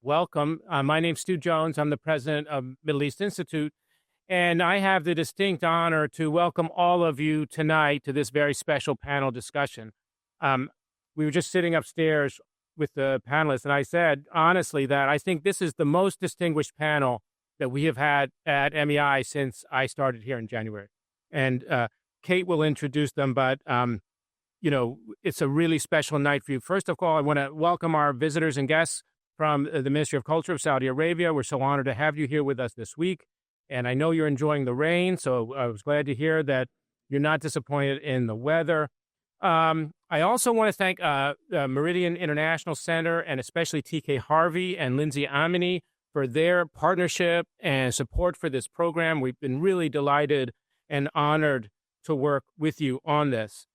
welcome. My name's Stu Jones. I'm the president of Middle East Institute, and I have the distinct honor to welcome all of you tonight to this very special panel discussion. We were just sitting upstairs with the panelists, and I said, honestly, that I think this is the most distinguished panel that we have had at MEI since I started here in January. And Kate will introduce them, but it's a really special night for you. First of all, I want to welcome our visitors and guests from the Ministry of Culture of Saudi Arabia. We're so honored to have you here with us this week. And I know you're enjoying the rain, so I was glad to hear that you're not disappointed in the weather. I also want to thank Meridian International Center and especially TK Harvey and Lindsay Amini for their partnership and support for this program. We've been really delighted and honored to work with you on this.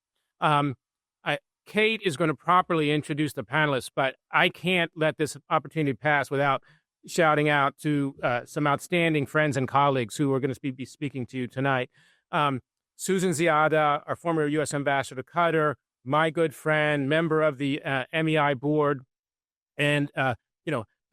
Kate is going to properly introduce the panelists, but I can't let this opportunity pass without shouting out to some outstanding friends and colleagues who are going to be speaking to you tonight. Susan Ziada, our former U.S. Ambassador to Qatar, my good friend, member of the MEI board, and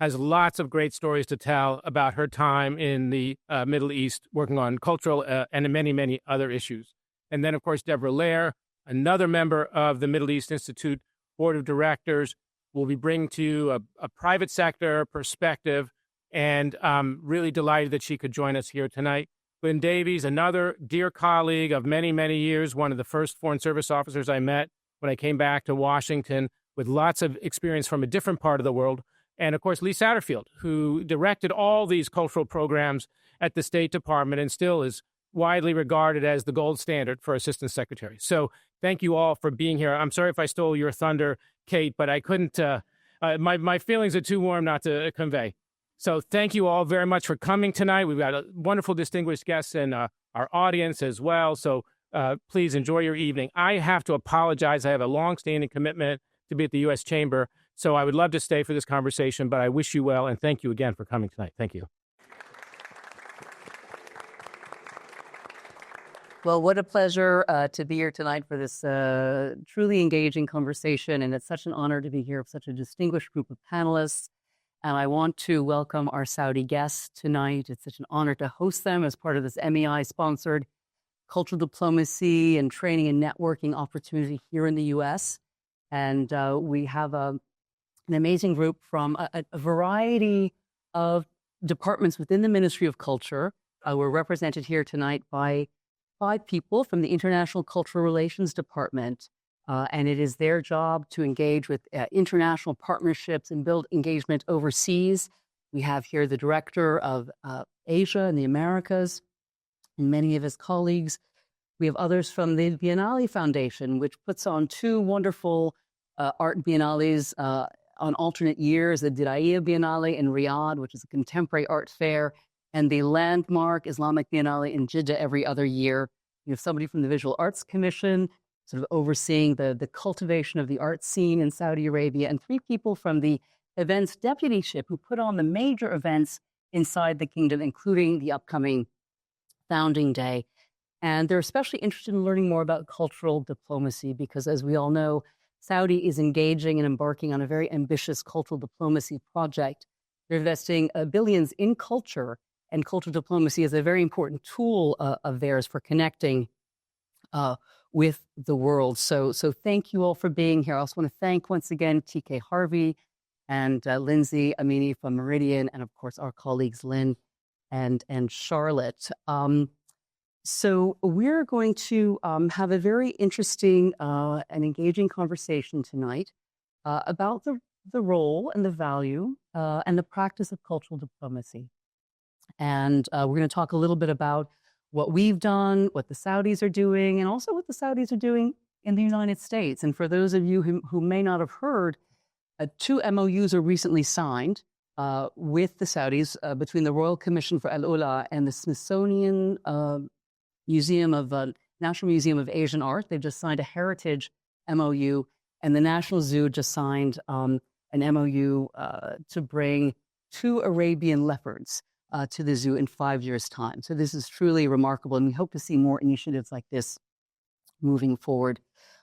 has lots of great stories to tell about her time in the Middle East, working on cultural and many, many other issues. And then, of course, Deborah Lair, another member of the Middle East Institute Board of Directors, will be bringing to you a private sector perspective, and I'm really delighted that she could join us here tonight. Glenn Davies, another dear colleague of many, many years, one of the first Foreign Service officers I met when I came back to Washington, with lots of experience from a different part of the world. And, of course, Lee Satterfield, who directed all these cultural programs at the State Department and still is widely regarded as the gold standard for assistant secretary. So thank you all for being here. I'm sorry if I stole your thunder, Kate, but I couldn't, my feelings are too warm not to convey. So thank you all very much for coming tonight. We've got a wonderful distinguished guests in our audience as well. So please enjoy your evening. I have to apologize. I have a long-standing commitment to be at the U.S. Chamber, so I would love to stay for this conversation, but I wish you well, and thank you again for coming tonight. Thank you. Well, what a pleasure to be here tonight for this truly engaging conversation. And it's such an honor to be here with such a distinguished group of panelists. And I want to welcome our Saudi guests tonight. It's such an honor to host them as part of this MEI-sponsored cultural diplomacy and training and networking opportunity here in the U.S. And we have an amazing group from a variety of departments within the Ministry of Culture. We're represented here tonight by 5 people from the International Cultural Relations Department, and it is their job to engage with international partnerships and build engagement overseas. We have here the director of Asia and the Americas, and many of his colleagues. We have others from the Biennale Foundation, which puts on 2 wonderful art biennales on alternate years, the Diriyah Biennale in Riyadh, which is a contemporary art fair, and the landmark Islamic Biennale in Jeddah every other year. You have somebody from the Visual Arts Commission, sort of overseeing the cultivation of the art scene in Saudi Arabia, and 3 people from the events deputyship who put on the major events inside the kingdom, including the upcoming Founding Day. And they're especially interested in learning more about cultural diplomacy because, as we all know, Saudi is engaging and embarking on a very ambitious cultural diplomacy project. They're investing billions in culture, and cultural diplomacy is a very important tool of theirs for connecting with the world. So thank you all for being here. I also want to thank once again TK Harvey and Lindsay Amini from Meridian, and of course our colleagues Lynn and Charlotte. So we're going to have a very interesting and engaging conversation tonight about the role and the value and the practice of cultural diplomacy. And we're going to talk a little bit about what we've done, what the Saudis are doing, and also what the Saudis are doing in the United States. And for those of you who may not have heard, 2 MOUs are recently signed with the Saudis between the Royal Commission for Al-Ula and the Smithsonian National Museum of Asian Art. They've just signed a heritage MOU, and the National Zoo just signed an MOU to bring 2 Arabian leopards to the zoo in 5 years' time. So this is truly remarkable, and we hope to see more initiatives like this moving forward.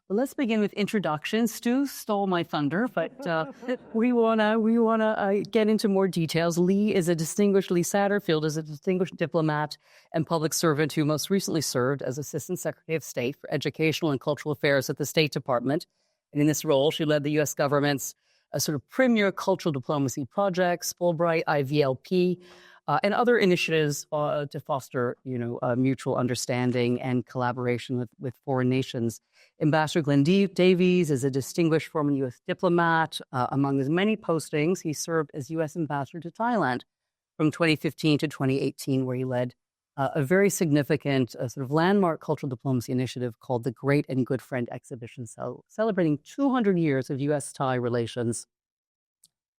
Well, let's begin with introductions. Stu stole my thunder, but we wanna get into more details. Lee Satterfield is a distinguished diplomat and public servant who most recently served as Assistant Secretary of State for Educational and Cultural Affairs at the State Department. And in this role, she led the U.S. government's sort of premier cultural diplomacy projects, Fulbright, IVLP, and other initiatives to foster, mutual understanding and collaboration with foreign nations. Ambassador Glenn Davies is a distinguished former U.S. diplomat. Among his many postings, he served as U.S. ambassador to Thailand from 2015 to 2018, where he led a very significant sort of landmark cultural diplomacy initiative called the Great and Good Friend Exhibition, celebrating 200 years of U.S.-Thai relations.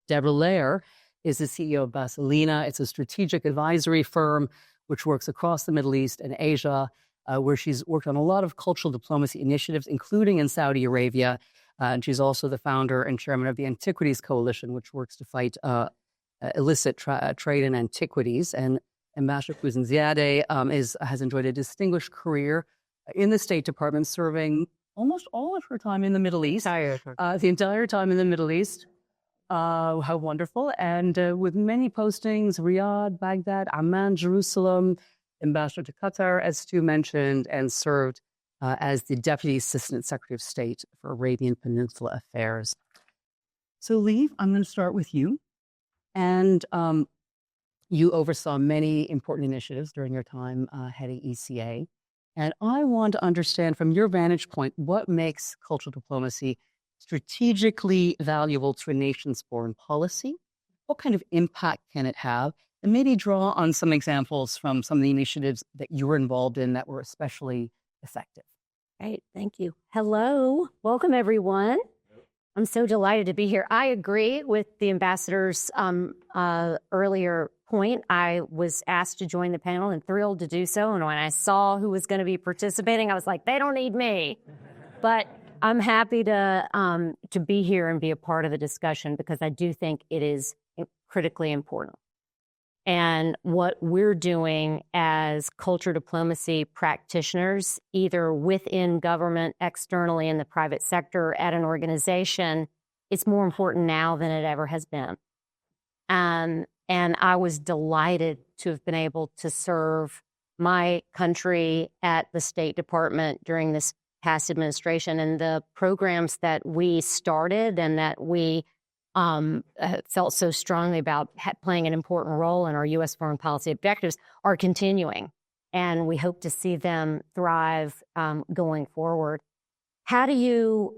Deborah Lair is the CEO of Basilina. It's a strategic advisory firm which works across the Middle East and Asia, where she's worked on a lot of cultural diplomacy initiatives, including in Saudi Arabia. And she's also the founder and chairman of the Antiquities Coalition, which works to fight illicit trade in antiquities. And Ambassador Khuzanzadeh has enjoyed a distinguished career in the State Department, serving almost all of her time in the Middle East. The entire time in the Middle East. How wonderful. And with many postings, Riyadh, Baghdad, Amman, Jerusalem, Ambassador to Qatar, as Stu mentioned, and served as the Deputy Assistant Secretary of State for Arabian Peninsula Affairs. So, Lee, I'm going to start with you. And you oversaw many important initiatives during your time heading ECA. And I want to understand from your vantage point, what makes cultural diplomacy strategically valuable to a nation's foreign policy? What kind of impact can it have? And maybe draw on some examples from some of the initiatives that you were involved in that were especially effective. Great, thank you. Hello, welcome everyone. I'm so delighted to be here. I agree with the ambassador's earlier point. I was asked to join the panel and thrilled to do so. And when I saw who was going to be participating, I was like, they don't need me. But I'm happy to be here and be a part of the discussion because I do think it is critically important. And what we're doing as culture diplomacy practitioners, either within government, externally in the private sector, at an organization, it's more important now than it ever has been. And I was delighted to have been able to serve my country at the State Department during this past administration, and the programs that we started and that we felt so strongly about playing an important role in our U.S. foreign policy objectives are continuing, and we hope to see them thrive going forward. How do you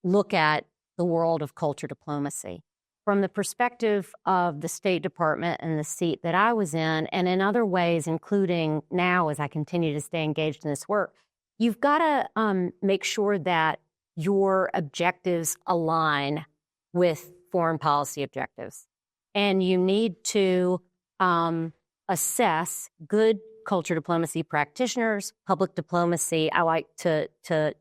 look at the world of culture diplomacy? From the perspective of the State Department and the seat that I was in, and in other ways, including now as I continue to stay engaged in this work, you've got to make sure that your objectives align with foreign policy objectives. And you need to assess good culture diplomacy practitioners, public diplomacy. I like to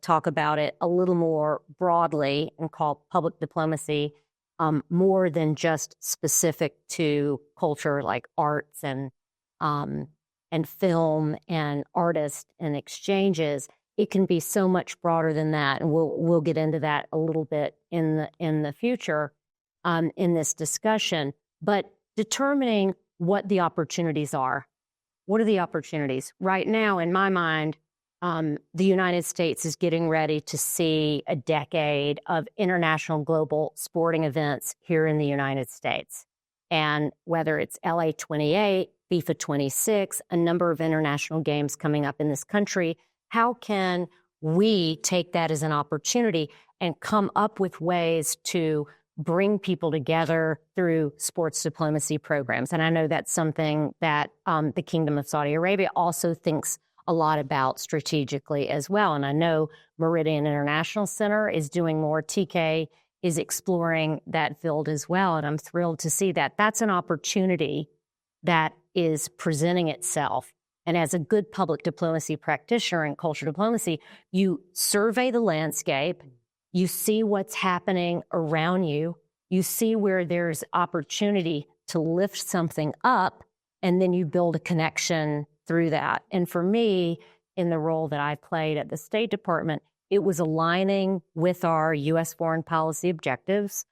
talk about it a little more broadly and call public diplomacy more than just specific to culture, like arts and film and artists and exchanges. It can be so much broader than that, and we'll get into that a little bit in the future in this discussion. But determining what the opportunities are. What are the opportunities? Right now, in my mind, the United States is getting ready to see a decade of international global sporting events here in the United States. And whether it's LA 28, FIFA 26, a number of international games coming up in this country, how can we take that as an opportunity and come up with ways to bring people together through sports diplomacy programs? And I know that's something that the Kingdom of Saudi Arabia also thinks a lot about strategically as well. And I know Meridian International Center is doing more. TK is exploring that field as well. And I'm thrilled to see that. That's an opportunity that is presenting itself. And as a good public diplomacy practitioner in culture diplomacy, you survey the landscape, you see what's happening around you, you see where there's opportunity to lift something up, and then you build a connection through that. And for me, in the role that I played at the State Department, It was aligning with our U.S. foreign policy objectives.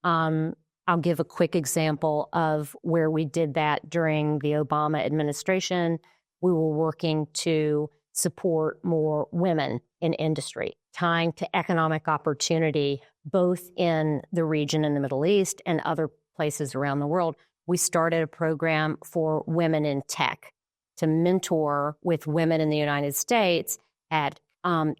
I'll give a quick example of where we did that during the Obama administration. We were working to support more women in industry, tying to economic opportunity, both in the region in the Middle East and other places around the world. We started a program for women in tech to mentor with women in the United States at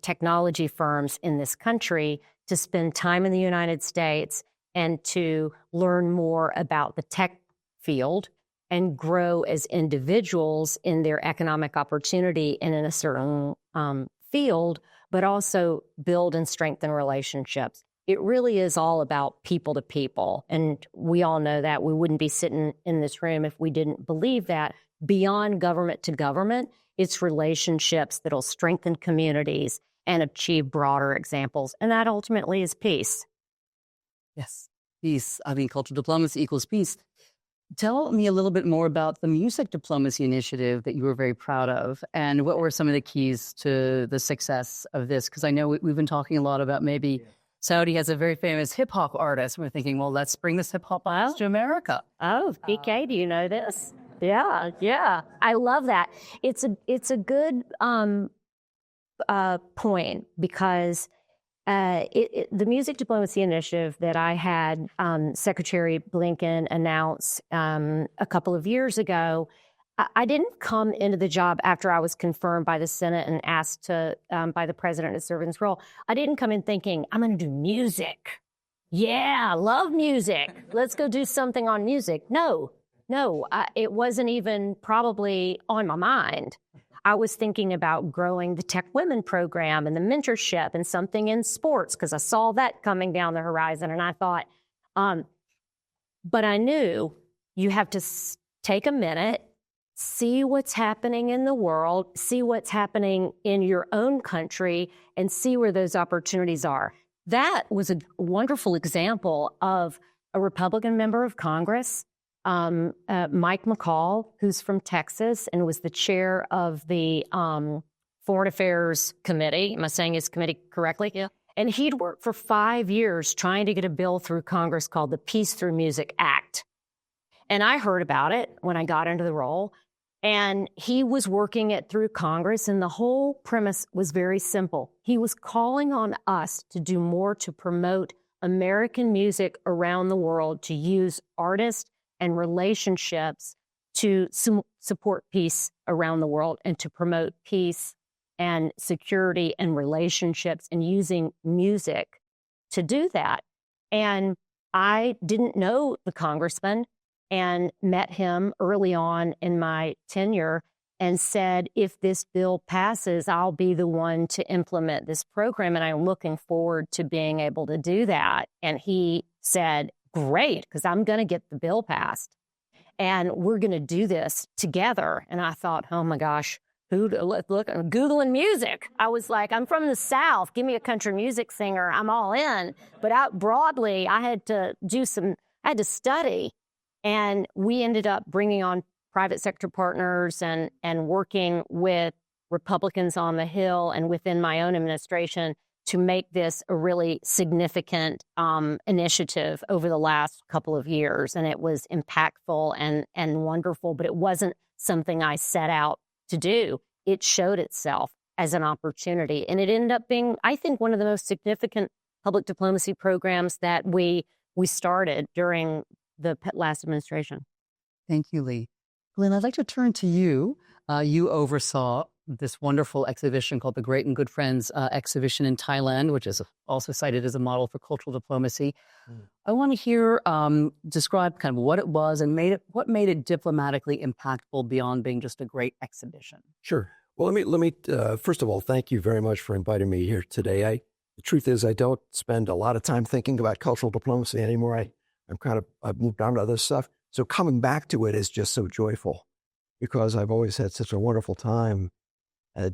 technology firms in this country to spend time in the United States and to learn more about the tech field and grow as individuals in their economic opportunity and in a certain field, but also build and strengthen relationships. It really is all about people to people. And we all know that. We wouldn't be sitting in this room if we didn't believe that. Beyond government to government, it's relationships that'll strengthen communities and achieve broader examples. And that ultimately is peace. Yes, peace. I mean, cultural diplomacy equals peace. Tell me a little bit more about the music diplomacy initiative that you were very proud of, and what were some of the keys to the success of this? Because I know we've been talking a lot about maybe Saudi has a very famous hip hop artist. We're thinking, well, let's bring this hip hop artist to America. Oh, PK, do you know this? Yeah. I love that. It's a good point because the Music Diplomacy Initiative that I had Secretary Blinken announce a couple of years ago, I didn't come into the job after I was confirmed by the Senate and asked by the president to serve in this role. I didn't come in thinking, I'm going to do music. Yeah, love music. Let's go do something on music. No, it wasn't even probably on my mind. I was thinking about growing the Tech Women program and the mentorship and something in sports because I saw that coming down the horizon. And I thought, but I knew you have to take a minute, see what's happening in the world, see what's happening in your own country, and see where those opportunities are. That was a wonderful example of a Republican member of Congress, Mike McCall, who's from Texas and was the chair of the Foreign Affairs Committee. Am I saying his committee correctly? Yeah. And he'd worked for 5 years trying to get a bill through Congress called the Peace Through Music Act. And I heard about it when I got into the role. And he was working it through Congress. And the whole premise was very simple. He was calling on us to do more to promote American music around the world, to use artists and relationships to support peace around the world and to promote peace and security and relationships, and using music to do that. And I didn't know the congressman and met him early on in my tenure and said, if this bill passes, I'll be the one to implement this program. And I'm looking forward to being able to do that. And he said, great, because I'm going to get the bill passed and we're going to do this together. And I thought, oh my gosh, look, I'm Googling music. I was like, I'm from the South. Give me a country music singer. I'm all in. But broadly, I had to study. And we ended up bringing on private sector partners and working with Republicans on the Hill and within my own administration to make this a really significant initiative over the last couple of years. And it was impactful and wonderful, but it wasn't something I set out to do. It showed itself as an opportunity. And it ended up being, I think, one of the most significant public diplomacy programs that we started during the last administration. Thank you, Lee. Glenn, I'd like to turn to you. You oversaw this wonderful exhibition called the Great and Good Friends exhibition in Thailand, which is also cited as a model for cultural diplomacy. I want to hear describe kind of what it was and what made it diplomatically impactful beyond being just a great exhibition. Sure. Well, let me first of all, thank you very much for inviting me here today. The truth is, I don't spend a lot of time thinking about cultural diplomacy anymore. I've moved on to other stuff. So coming back to it is just so joyful because I've always had such a wonderful time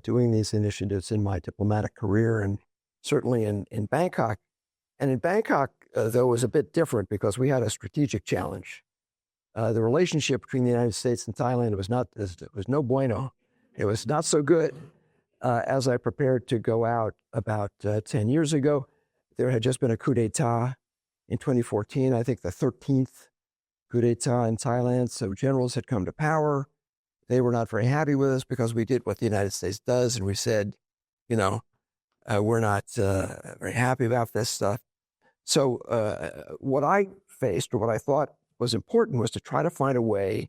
doing these initiatives in my diplomatic career, and certainly in Bangkok. And in Bangkok, though, it was a bit different because we had a strategic challenge. The relationship between the United States and Thailand was no bueno. It was not so good. as I prepared to go out about 10 years ago. There had just been a coup d'etat in 2014, I think the 13th coup d'etat in Thailand. So generals had come to power. They were not very happy with us because we did what the United States does. And we said, we're not very happy about this stuff. So what I faced, or what I thought was important, was to try to find a way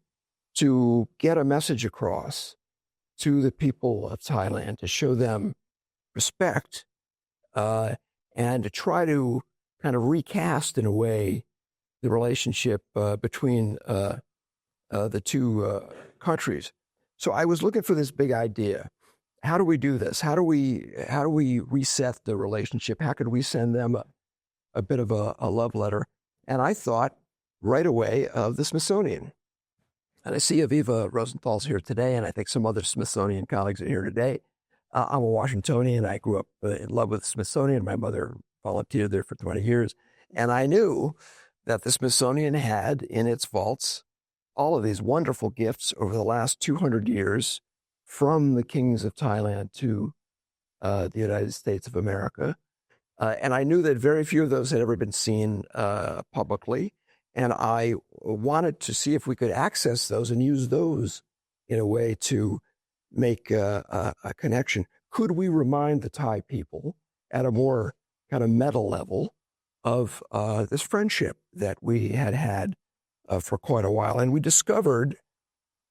to get a message across to the people of Thailand, to show them respect, and to try to kind of recast, in a way, the relationship between the two countries. So I was looking for this big idea. How do we do this? How do we reset the relationship? How could we send them a bit of a love letter? And I thought right away of the Smithsonian. And I see Aviva Rosenthal's here today, and I think some other Smithsonian colleagues are here today. I'm a Washingtonian. I grew up in love with the Smithsonian. My mother volunteered there for 20 years. And I knew that the Smithsonian had in its vaults all of these wonderful gifts over the last 200 years from the kings of Thailand to the United States of America. And I knew that very few of those had ever been seen publicly. And I wanted to see if we could access those and use those in a way to make a connection. Could we remind the Thai people at a more kind of meta level of this friendship that we had for quite a while? And we discovered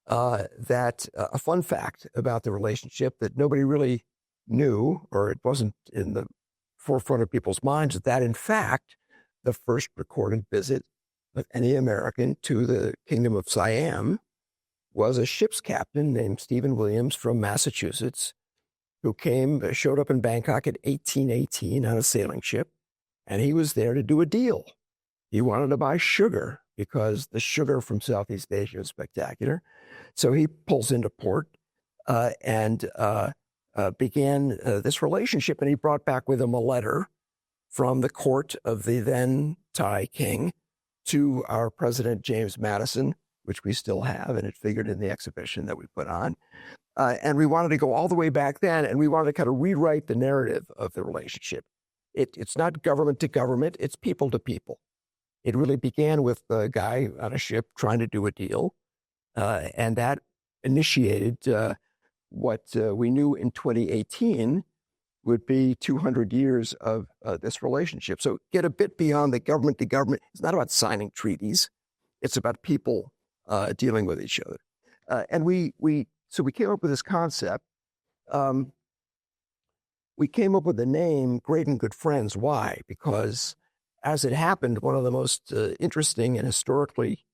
that a fun fact about the relationship that nobody really knew, or it wasn't in the forefront of people's minds, that in fact, the first recorded visit of any American to the Kingdom of Siam was a ship's captain named Stephen Williams from Massachusetts, who showed up in Bangkok in 1818 on a sailing ship, and he was there to do a deal. He wanted to buy sugar because the sugar from Southeast Asia is spectacular. So he pulls into port and began this relationship, and he brought back with him a letter from the court of the then Thai king to our President James Madison, which we still have, and it figured in the exhibition that we put on. And we wanted to go all the way back then, and we wanted to kind of rewrite the narrative of the relationship. It's not government to government, it's people to people. It really began with a guy on a ship trying to do a deal, and that initiated what we knew in 2018 would be 200 years of this relationship. So get a bit beyond the government to government. It's not about signing treaties. It's about people dealing with each other. And we came up with this concept. We came up with the name Great and Good Friends. Why? Because as it happened, one of the most interesting and historically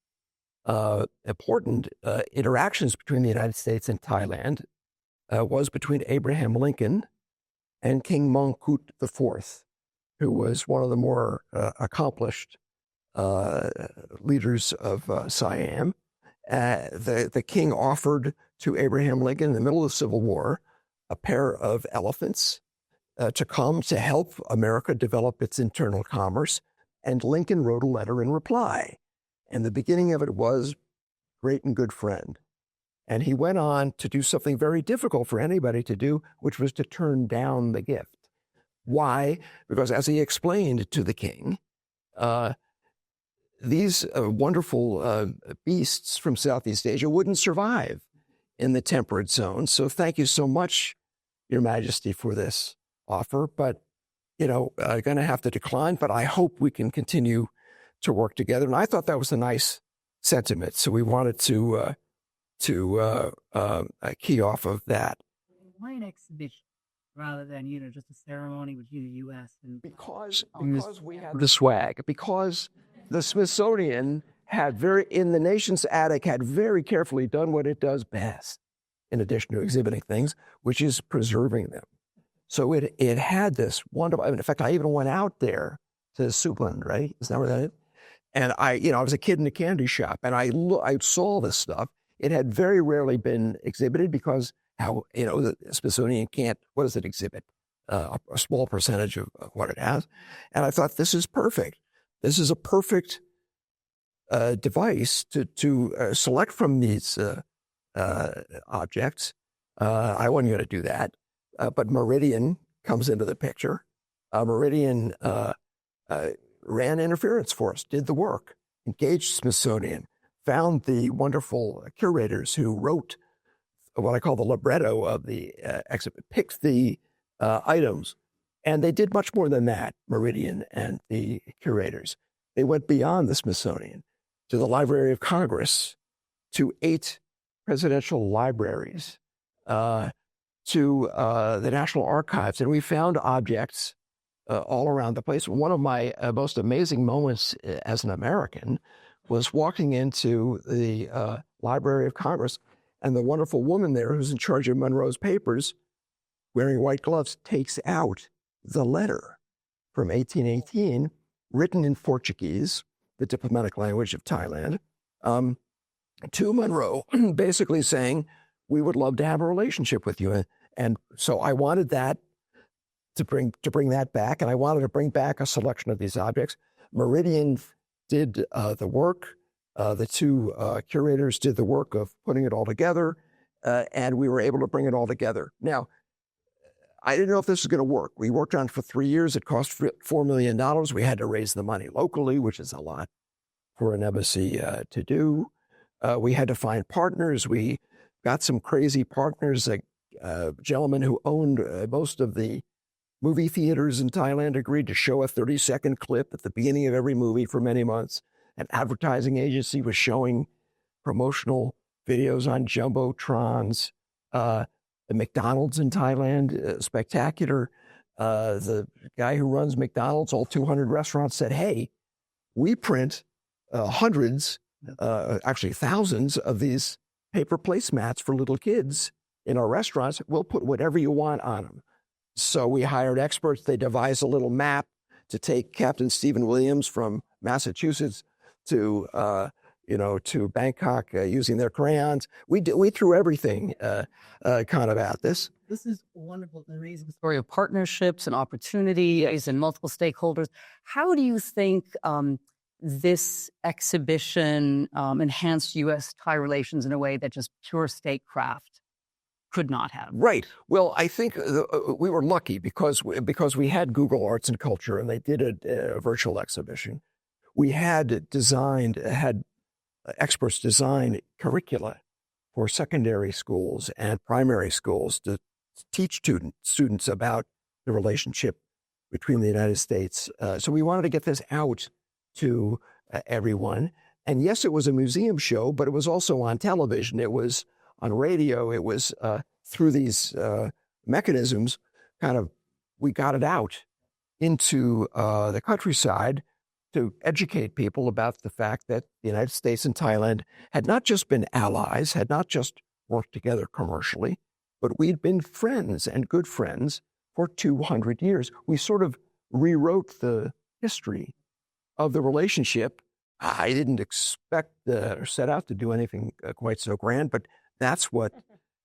important interactions between the United States and Thailand was between Abraham Lincoln and King Mongkut IV, who was one of the more accomplished leaders of Siam. The king offered to Abraham Lincoln in the middle of the Civil War a pair of elephants to come to help America develop its internal commerce. And Lincoln wrote a letter in reply. And the beginning of it was, Great and Good Friend. And he went on to do something very difficult for anybody to do, which was to turn down the gift. Why? Because as he explained to the king, these wonderful beasts from Southeast Asia wouldn't survive in the temperate zone. So thank you so much, Your Majesty, for this offer. But, going to have to decline, but I hope we can continue to work together. And I thought that was a nice sentiment. So we wanted to key off of that. Why an exhibition rather than, just a ceremony between the U.S. and... Because we had the swag, because the Smithsonian in the nation's attic, had very carefully done what it does best, in addition to exhibiting things, which is preserving them. So it had this wonderful, in fact, I even went out there to Sublin, right? Is that where that is? And I was a kid in a candy shop, and I saw this stuff. It had very rarely been exhibited because the Smithsonian can't, what does it exhibit? A small percentage of what it has. And I thought, this is perfect. This is a perfect device to select from these objects. I wasn't going to do that. but Meridian comes into the picture. Meridian ran interference for us, did the work, engaged Smithsonian, found the wonderful curators who wrote what I call the libretto of the exhibit, picked the items. And they did much more than that, Meridian and the curators. They went beyond the Smithsonian to the Library of Congress, to 8 presidential libraries, to the National Archives. And we found objects all around the place. One of my most amazing moments as an American was walking into the Library of Congress, and the wonderful woman there who's in charge of Monroe's papers, wearing white gloves, takes out the letter from 1818, written in Portuguese, the diplomatic language of Thailand, to Monroe, basically saying, we would love to have a relationship with you. And so I wanted that to bring that back, and I wanted to bring back a selection of these objects. Meridian did the work. The 2 curators did the work of putting it all together, and we were able to bring it all together. Now, I didn't know if this was going to work. We worked on it for 3 years. It cost $4 million. We had to raise the money locally, which is a lot for an embassy to do. We had to find partners. We got some crazy partners. A gentleman who owned most of the movie theaters in Thailand agreed to show a 30-second clip at the beginning of every movie for many months. An advertising agency was showing promotional videos on Jumbotrons. The McDonald's in Thailand, spectacular. The guy who runs McDonald's, all 200 restaurants, said, hey, we print hundreds, actually thousands of these paper placemats for little kids in our restaurants. We'll put whatever you want on them. So we hired experts. They devised a little map to take Captain Stephen Williams from Massachusetts to Bangkok using their crayons. We threw everything kind of at this. This is wonderful and amazing Story of partnerships and opportunities and multiple stakeholders. How do you think this exhibition enhanced U.S.-Thai relations in a way that just pure statecraft could not have? Right. Well, I think we were lucky because we had Google Arts and Culture, and they did a virtual exhibition. We had experts design curricula for secondary schools and primary schools to teach students about the relationship between the United States. So we wanted to get this out to everyone. And yes, it was a museum show, but it was also on television. It was on radio. It was through these mechanisms, we got it out into the countryside to educate people about the fact that the United States and Thailand had not just been allies, had not just worked together commercially, but we'd been friends and good friends for 200 years. We sort of rewrote the history of the relationship. I didn't expect or set out to do anything quite so grand, but that's what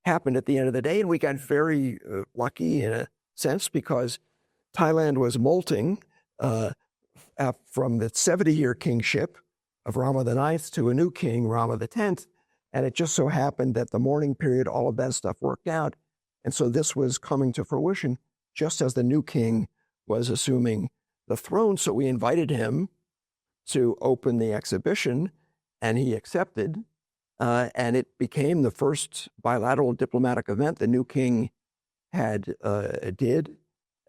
happened at the end of the day. And we got very lucky in a sense because Thailand was molting from the 70-year kingship of Rama IX to a new king, Rama X. And it just so happened that the mourning period, all of that stuff worked out. And so this was coming to fruition just as the new king was assuming the throne. So we invited him to open the exhibition, and he accepted. And it became the first bilateral diplomatic event the new king did.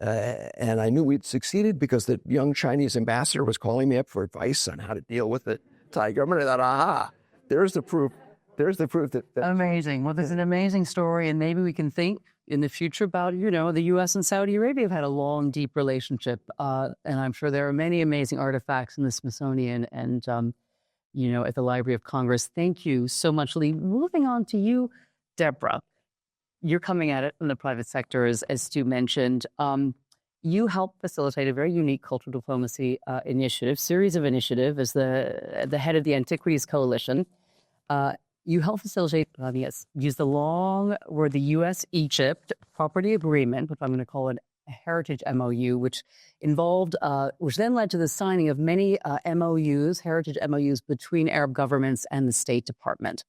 And I knew we'd succeeded because the young Chinese ambassador was calling me up for advice on how to deal with the Thai government. I thought, there's the proof. There's the proof that Amazing. Well, there's an amazing story, and maybe we can think in the future about, the U.S. and Saudi Arabia have had a long, deep relationship. And I'm sure there are many amazing artifacts in the Smithsonian and, at the Library of Congress. Thank you so much, Lee. Moving on to you, Deborah. You're coming at it from the private sector, as Stu mentioned. You helped facilitate a very unique cultural diplomacy series of initiatives as the head of the Antiquities Coalition. You helped facilitate, use the long word, the U.S.-Egypt property agreement, which I'm going to call a heritage MOU, which then led to the signing of many heritage MOUs between Arab governments and the State Department.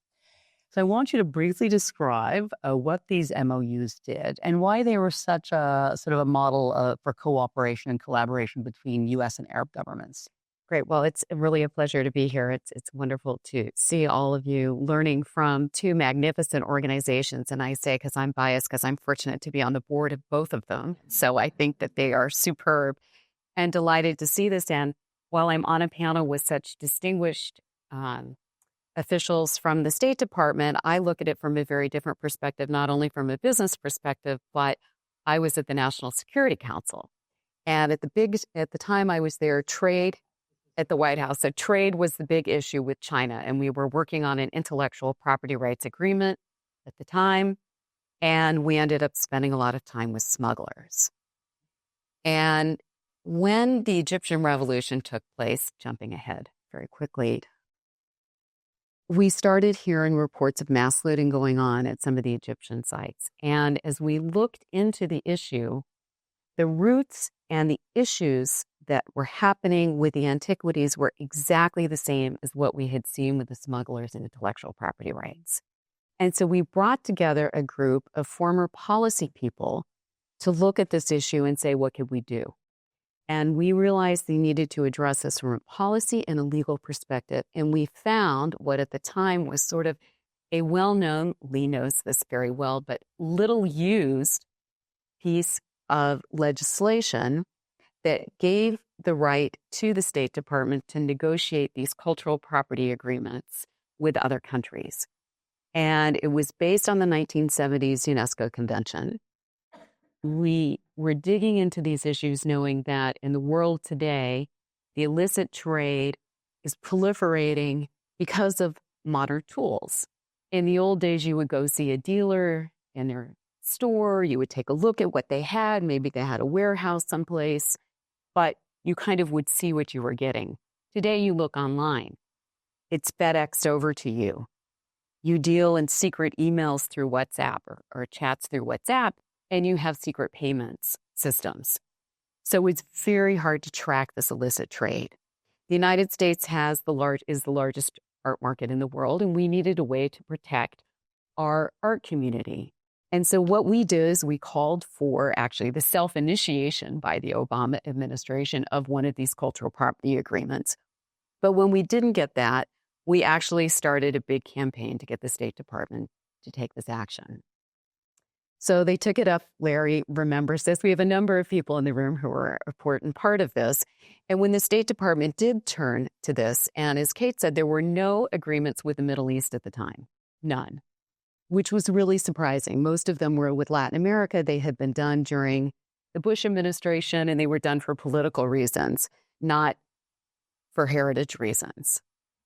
So I want you to briefly describe what these MOUs did and why they were such a sort of a model for cooperation and collaboration between U.S. and Arab governments. Great. Well, it's really a pleasure to be here. It's wonderful to see all of you learning from two magnificent organizations. And I say because I'm biased, because I'm fortunate to be on the board of both of them. So I think that they are superb and delighted to see this. And while I'm on a panel with such distinguished officials from the State Department, I look at it from a very different perspective, not only from a business perspective, but I was at the National Security Council. And at the time I was there, trade at the White House. So trade was the big issue with China. And we were working on an intellectual property rights agreement at the time. And we ended up spending a lot of time with smugglers. And when the Egyptian revolution took place, jumping ahead very quickly, we started hearing reports of mass looting going on at some of the Egyptian sites. And as we looked into the issue, the roots and the issues that were happening with the antiquities were exactly the same as what we had seen with the smugglers and intellectual property rights. And so we brought together a group of former policy people to look at this issue and say, what could we do? And we realized they needed to address this from a policy and a legal perspective. And we found what at the time was sort of a well-known, Lee knows this very well, but little used piece of legislation that gave the right to the State Department to negotiate these cultural property agreements with other countries. And it was based on the 1970s UNESCO Convention. We were digging into these issues knowing that in the world today, the illicit trade is proliferating because of modern tools. In the old days, you would go see a dealer in their store, you would take a look at what they had, maybe they had a warehouse someplace, but you kind of would see what you were getting. Today, you look online. It's FedExed over to you. You deal in secret emails through WhatsApp or chats through WhatsApp, and you have secret payments systems. So it's very hard to track this illicit trade. The United States is the largest art market in the world, and we needed a way to protect our art community. And so what we did is we called for actually the self-initiation by the Obama administration of one of these cultural property agreements. But when we didn't get that, we actually started a big campaign to get the State Department to take this action. So they took it up. Larry remembers this. We have a number of people in the room who are an important part of this. And when the State Department did turn to this, and as Kate said, there were no agreements with the Middle East at the time, none, which was really surprising. Most of them were with Latin America. They had been done during the Bush administration, and they were done for political reasons, not for heritage reasons.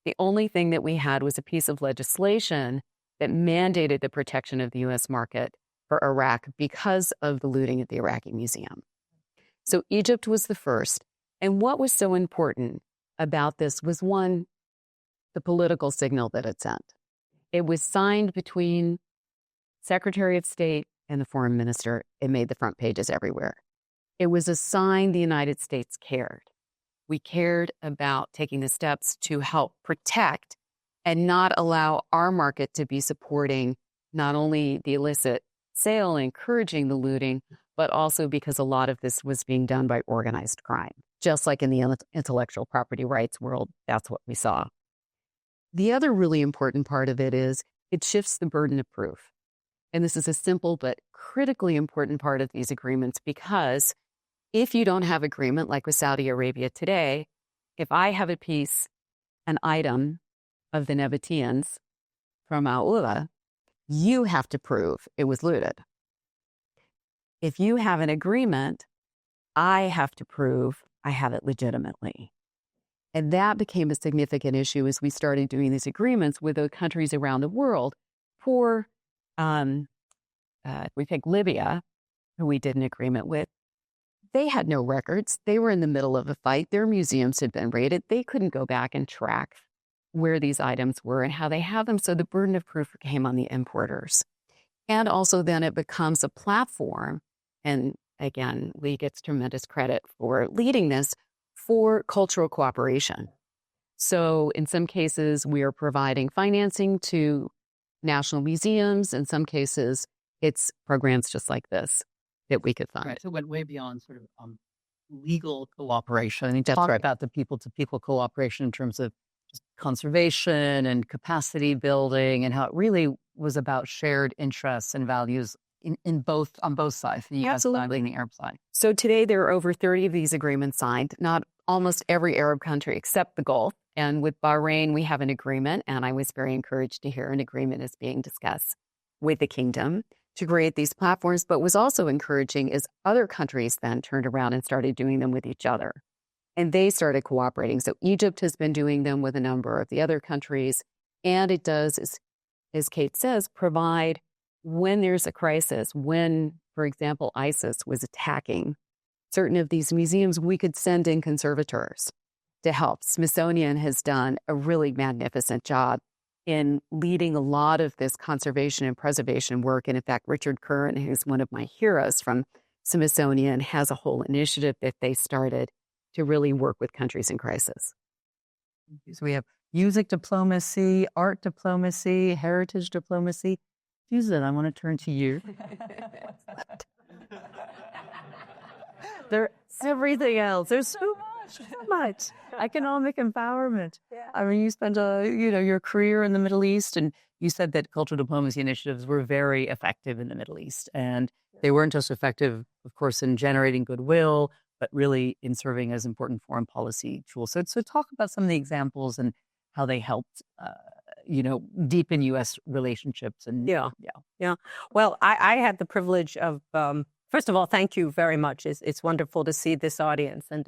The only thing that we had was a piece of legislation that mandated the protection of the U.S. market for Iraq because of the looting at the Iraqi Museum. So Egypt was the first. And what was so important about this was, one, the political signal that it sent. It was signed between Secretary of State and the Foreign Minister. It made the front pages everywhere. It was a sign the United States cared. We cared about taking the steps to help protect and not allow our market to be supporting not only the illicit sale and encouraging the looting, but also because a lot of this was being done by organized crime. Just like in the intellectual property rights world, that's what we saw. The other really important part of it is it shifts the burden of proof. And this is a simple but critically important part of these agreements, because if you don't have agreement, like with Saudi Arabia today, if I have a piece, an item of the Nabateans from Al-Ula, you have to prove it was looted. If you have an agreement, I have to prove I have it legitimately. And that became a significant issue as we started doing these agreements with the countries around the world. For, we take Libya, who we did an agreement with. They had no records. They were in the middle of a fight. Their museums had been raided. They couldn't go back and track where these items were and how they have them. So the burden of proof came on the importers. And also then it becomes a platform. And again, Lee gets tremendous credit for leading this, for cultural cooperation. So in some cases, we are providing financing to national museums. In some cases, it's programs just like this that we could fund. Right. So it went way beyond sort of legal cooperation. I mean, That's talk right. about the people-to-people cooperation in terms of just conservation and capacity building, and how it really was about shared interests and values on both sides, the U.S. side and the Arab side. So today there are over 30 of these agreements signed, not almost every Arab country except the Gulf. And with Bahrain, we have an agreement, and I was very encouraged to hear an agreement is being discussed with the kingdom to create these platforms. But was also encouraging is other countries then turned around and started doing them with each other. And they started cooperating. So Egypt has been doing them with a number of the other countries. And it does, as Kate says, provide when there's a crisis, when, for example, ISIS was attacking certain of these museums, we could send in conservators to help. Smithsonian has done a really magnificent job in leading a lot of this conservation and preservation work. And in fact, Richard Curran, who's one of my heroes from Smithsonian, has a whole initiative that they started to really work with countries in crisis. So we have music diplomacy, art diplomacy, heritage diplomacy. Susan, I want to turn to you. There's everything else. There's so much. Economic empowerment. Yeah. I mean, you spent your career in the Middle East, and you said that cultural diplomacy initiatives were very effective in the Middle East, and they weren't just effective, of course, in generating goodwill, but really in serving as important foreign policy tools. So talk about some of the examples and how they helped, deepen U.S. relationships. And Yeah. Well, I had the privilege of, first of all, thank you very much. It's wonderful to see this audience and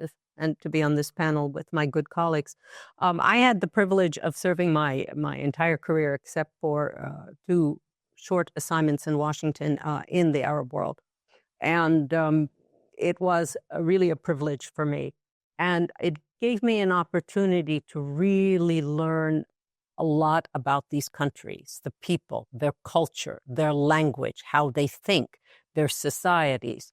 to be on this panel with my good colleagues. I had the privilege of serving my entire career, except for 2 short assignments in Washington in the Arab world. And it was really a privilege for me. And it gave me an opportunity to really learn a lot about these countries, the people, their culture, their language, how they think, their societies,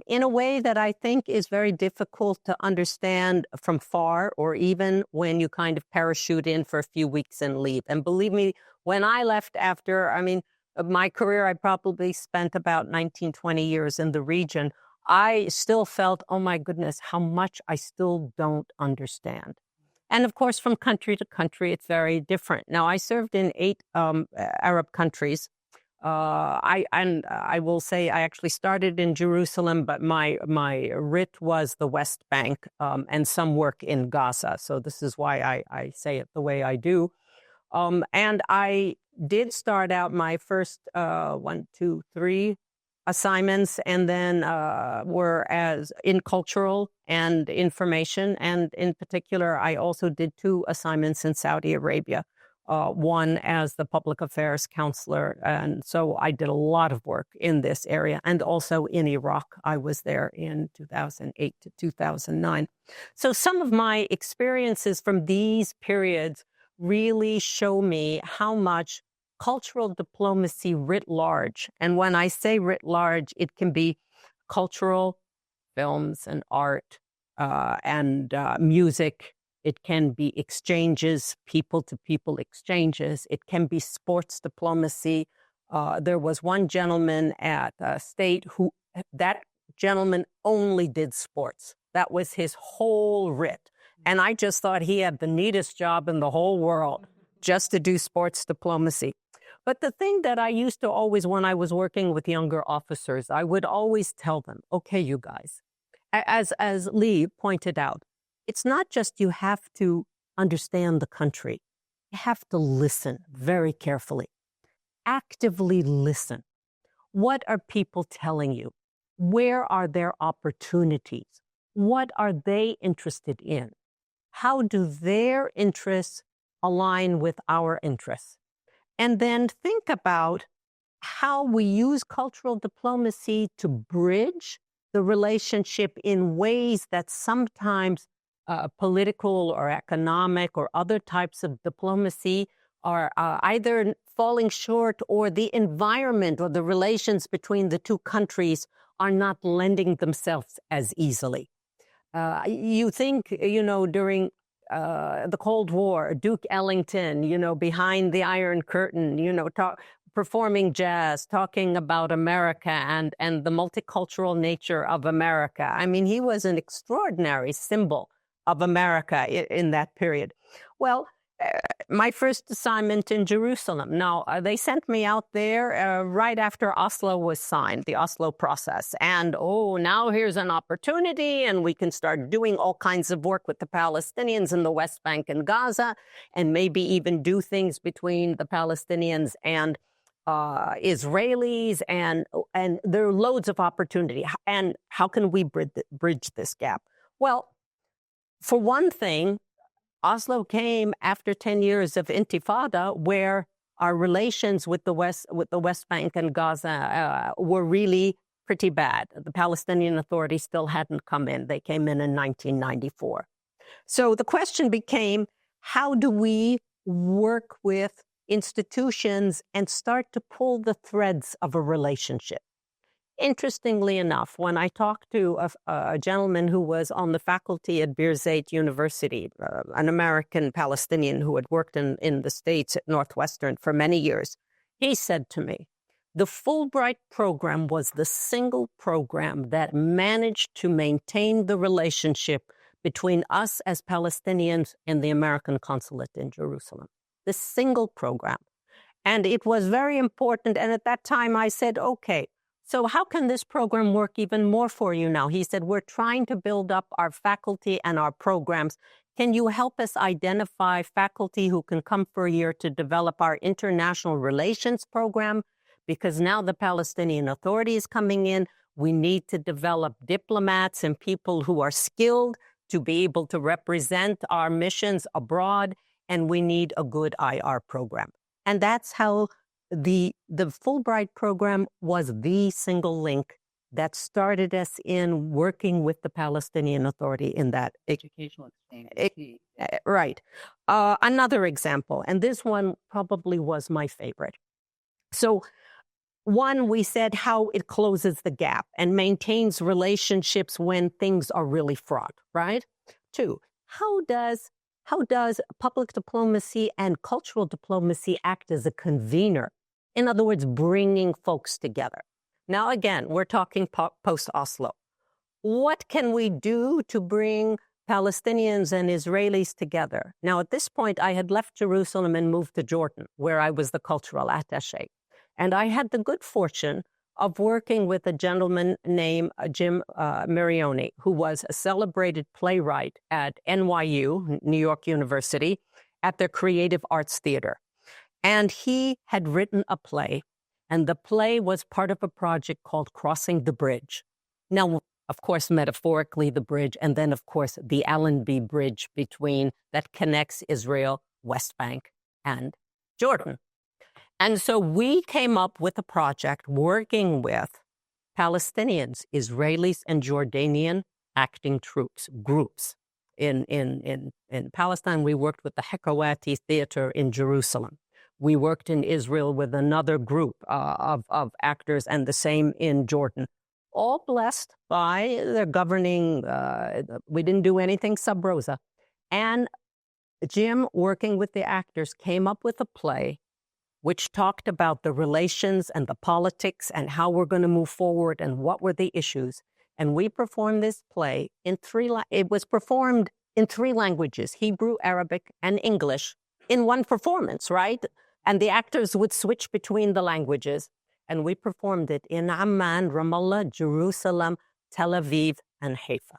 in a way that I think is very difficult to understand from far, or even when you kind of parachute in for a few weeks and leave. And believe me, when I left after, my career, I probably spent about 19, 20 years in the region. I still felt, oh my goodness, how much I still don't understand. And of course, from country to country, it's very different. Now, I served in 8 Arab countries. I will say I actually started in Jerusalem, but my writ was the West Bank and some work in Gaza. So this is why I say it the way I do. And I did start out my first 1, 2, 3 assignments, and then were as in cultural and information. And in particular, I also did 2 assignments in Saudi Arabia, one as the public affairs counselor. And so I did a lot of work in this area, and also in Iraq. I was there in 2008 to 2009. So some of my experiences from these periods really show me how much cultural diplomacy writ large, and when I say writ large, it can be cultural, films and art, and music. It can be exchanges, people-to-people exchanges. It can be sports diplomacy. There was one gentleman at State that gentleman only did sports. That was his whole writ. And I just thought he had the neatest job in the whole world, just to do sports diplomacy. But the thing that I used to always, when I was working with younger officers, I would always tell them, okay, you guys, as Lee pointed out, it's not just you have to understand the country. You have to listen very carefully. Actively listen. What are people telling you? Where are their opportunities? What are they interested in? How do their interests align with our interests? And then think about how we use cultural diplomacy to bridge the relationship in ways that sometimes political or economic or other types of diplomacy are either falling short, or the environment or the relations between the 2 countries are not lending themselves as easily. You think, during the Cold War, Duke Ellington, behind the Iron Curtain, performing jazz, talking about America and the multicultural nature of America. I mean, he was an extraordinary symbol of America in that period. Well, my first assignment in Jerusalem. Now, they sent me out there right after Oslo was signed, the Oslo process. And, now here's an opportunity, and we can start doing all kinds of work with the Palestinians in the West Bank and Gaza, and maybe even do things between the Palestinians and Israelis. And there are loads of opportunity. And how can we bridge this gap? Well, for one thing, Oslo came after 10 years of intifada, where our relations with the West Bank and Gaza were really pretty bad. The Palestinian Authority still hadn't come in. They came in 1994. So the question became, how do we work with institutions and start to pull the threads of a relationship? Interestingly enough, when I talked to a gentleman who was on the faculty at Birzeit University, an American Palestinian who had worked in the States at Northwestern for many years, he said to me, the Fulbright program was the single program that managed to maintain the relationship between us as Palestinians and the American consulate in Jerusalem. The single program. And it was very important. And at that time I said, okay, so how can this program work even more for you now? He said, we're trying to build up our faculty and our programs. Can you help us identify faculty who can come for a year to develop our international relations program? Because now the Palestinian Authority is coming in. We need to develop diplomats and people who are skilled to be able to represent our missions abroad. And we need a good IR program. And that's how the Fulbright program was the single link that started us in working with the Palestinian Authority in that Educational exchange. Right. Another example, and this one probably was my favorite. So one, we said how it closes the gap and maintains relationships when things are really fraught, right? Two, how does public diplomacy and cultural diplomacy act as a convener? In other words, bringing folks together. Now, again, we're talking post-Oslo. What can we do to bring Palestinians and Israelis together? Now, at this point, I had left Jerusalem and moved to Jordan, where I was the cultural attaché. And I had the good fortune of working with a gentleman named Jim Marioni, who was a celebrated playwright at NYU, New York University, at their Creative Arts Theater. And he had written a play, and the play was part of a project called Crossing the Bridge. Now, of course, metaphorically, the bridge, and then, of course, the Allenby Bridge that connects Israel, West Bank, and Jordan. And so we came up with a project working with Palestinians, Israelis, and Jordanian acting groups. In Palestine, we worked with the Hekawati Theater in Jerusalem. We worked in Israel with another group of actors, and the same in Jordan. All blessed by their governing, we didn't do anything sub rosa. And Jim, working with the actors, came up with a play which talked about the relations and the politics and how we're going to move forward and what were the issues. And we performed this play it was performed in 3 languages, Hebrew, Arabic, and English, in one performance, right? And the actors would switch between the languages. And we performed it in Amman, Ramallah, Jerusalem, Tel Aviv, and Haifa.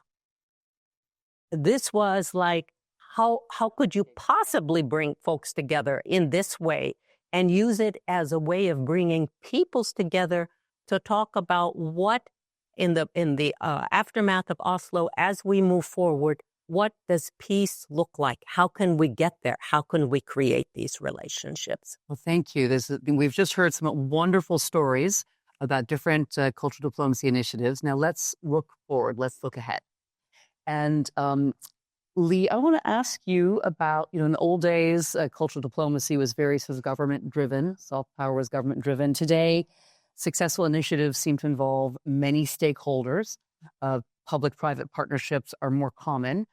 This was like, how could you possibly bring folks together in this way and use it as a way of bringing peoples together to talk about what, in the aftermath of Oslo, as we move forward, what does peace look like? How can we get there? How can we create these relationships? Well, thank you. We've just heard some wonderful stories about different cultural diplomacy initiatives. Now let's look forward. Let's look ahead. And Lee, I want to ask you about, in the old days, cultural diplomacy was very sort of government-driven. Soft power was government-driven. Today, successful initiatives seem to involve many stakeholders. Public-private partnerships are more common.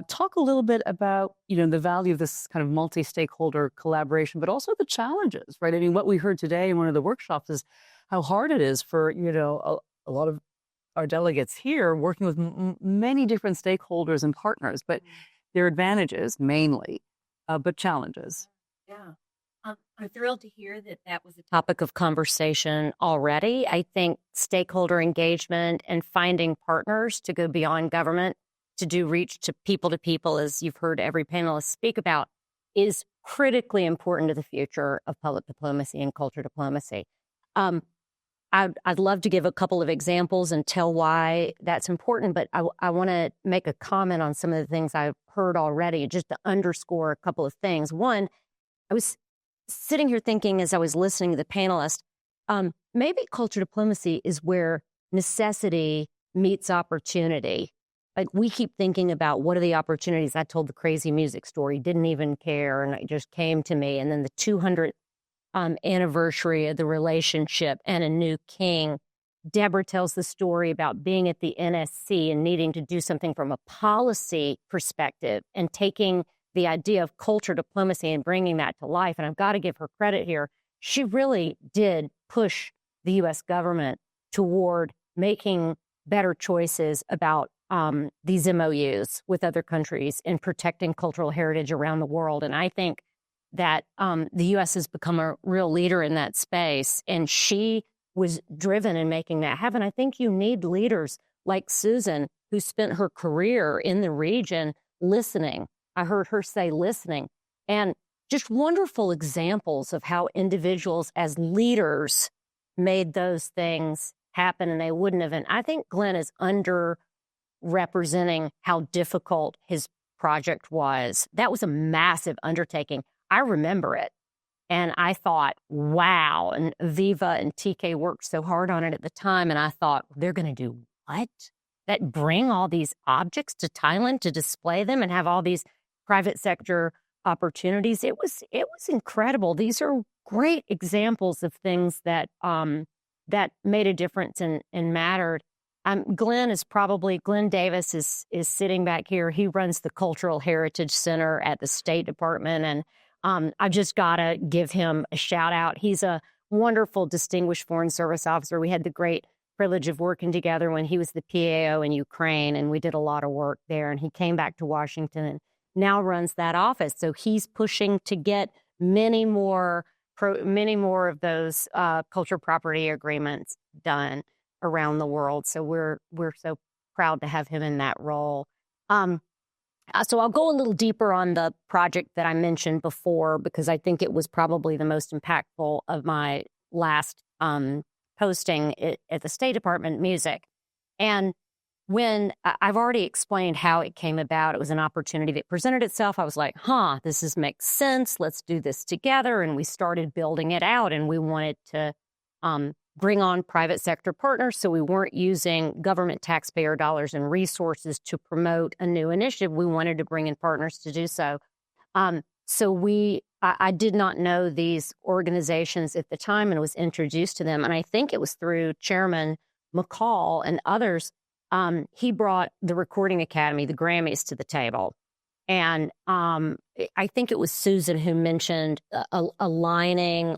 Talk a little bit about, the value of this kind of multi-stakeholder collaboration, but also the challenges, right? I mean, what we heard today in one of the workshops is how hard it is for, a lot of our delegates here working with many different stakeholders and partners, but their advantages mainly, but challenges. Yeah. I'm thrilled to hear that that was a topic of conversation already. I think stakeholder engagement and finding partners to go beyond government to do reach to people, as you've heard every panelist speak about, is critically important to the future of public diplomacy and culture diplomacy. I'd love to give a couple of examples and tell why that's important, but I want to make a comment on some of the things I've heard already, just to underscore a couple of things. One, I was sitting here thinking as I was listening to the panelists, maybe culture diplomacy is where necessity meets opportunity. Like, we keep thinking about what are the opportunities. I told the crazy music story, didn't even care, and it just came to me. And then the 200th anniversary of the relationship and a new king. Deborah tells the story about being at the NSC and needing to do something from a policy perspective and taking the idea of culture diplomacy and bringing that to life. And I've got to give her credit here. She really did push the U.S. government toward making better choices about these MOUs with other countries and protecting cultural heritage around the world. And I think that the U.S. has become a real leader in that space, and she was driven in making that happen. I think you need leaders like Susan, who spent her career in the region listening. I heard her say listening, and just wonderful examples of how individuals as leaders made those things happen, and they wouldn't have. And I think Glenn is underrepresenting how difficult his project was. That was a massive undertaking. I remember it, and I thought, wow. And Viva and TK worked so hard on it at the time, and I thought, they're going to do what? That bring all these objects to Thailand to display them and have all these private sector opportunities. It was incredible. These are great examples of things that that made a difference and mattered. Glenn Davis is sitting back here. He runs the Cultural Heritage Center at the State Department, and I've just got to give him a shout out. He's a wonderful, distinguished Foreign Service officer. We had the great privilege of working together when he was the PAO in Ukraine, and we did a lot of work there. And he came back to Washington and now runs that office. So he's pushing to get many more of those cultural property agreements done around the world. So we're so proud to have him in that role. So I'll go a little deeper on the project that I mentioned before, because I think it was probably the most impactful of my last posting at the State Department, music. And when I've already explained how it came about, it was an opportunity that presented itself. I was like, this makes sense. Let's do this together. And we started building it out, and we wanted to bring on private sector partners. So we weren't using government taxpayer dollars and resources to promote a new initiative. We wanted to bring in partners to do so. I did not know these organizations at the time and was introduced to them. And I think it was through Chairman McCall and others. He brought the Recording Academy, the Grammys, to the table. And I think it was Susan who mentioned aligning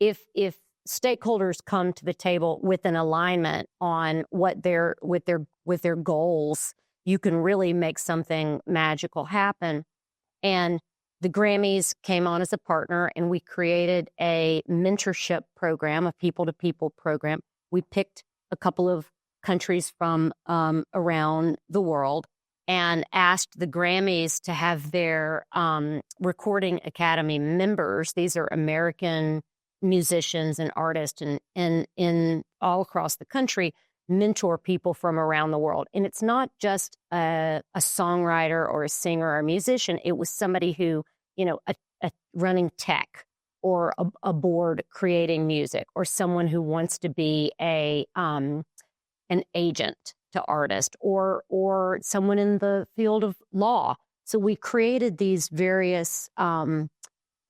if stakeholders come to the table with an alignment on what with their goals, you can really make something magical happen. And the Grammys came on as a partner, and we created a mentorship program, a people-to-people program. We picked a couple of countries from around the world and asked the Grammys to have their Recording Academy members. These are American musicians and artists and in all across the country, mentor people from around the world. And it's not just a songwriter or a singer or a musician. It was somebody who, a running tech, or a board creating music, or someone who wants to be an agent to artists, or someone in the field of law. So we created these various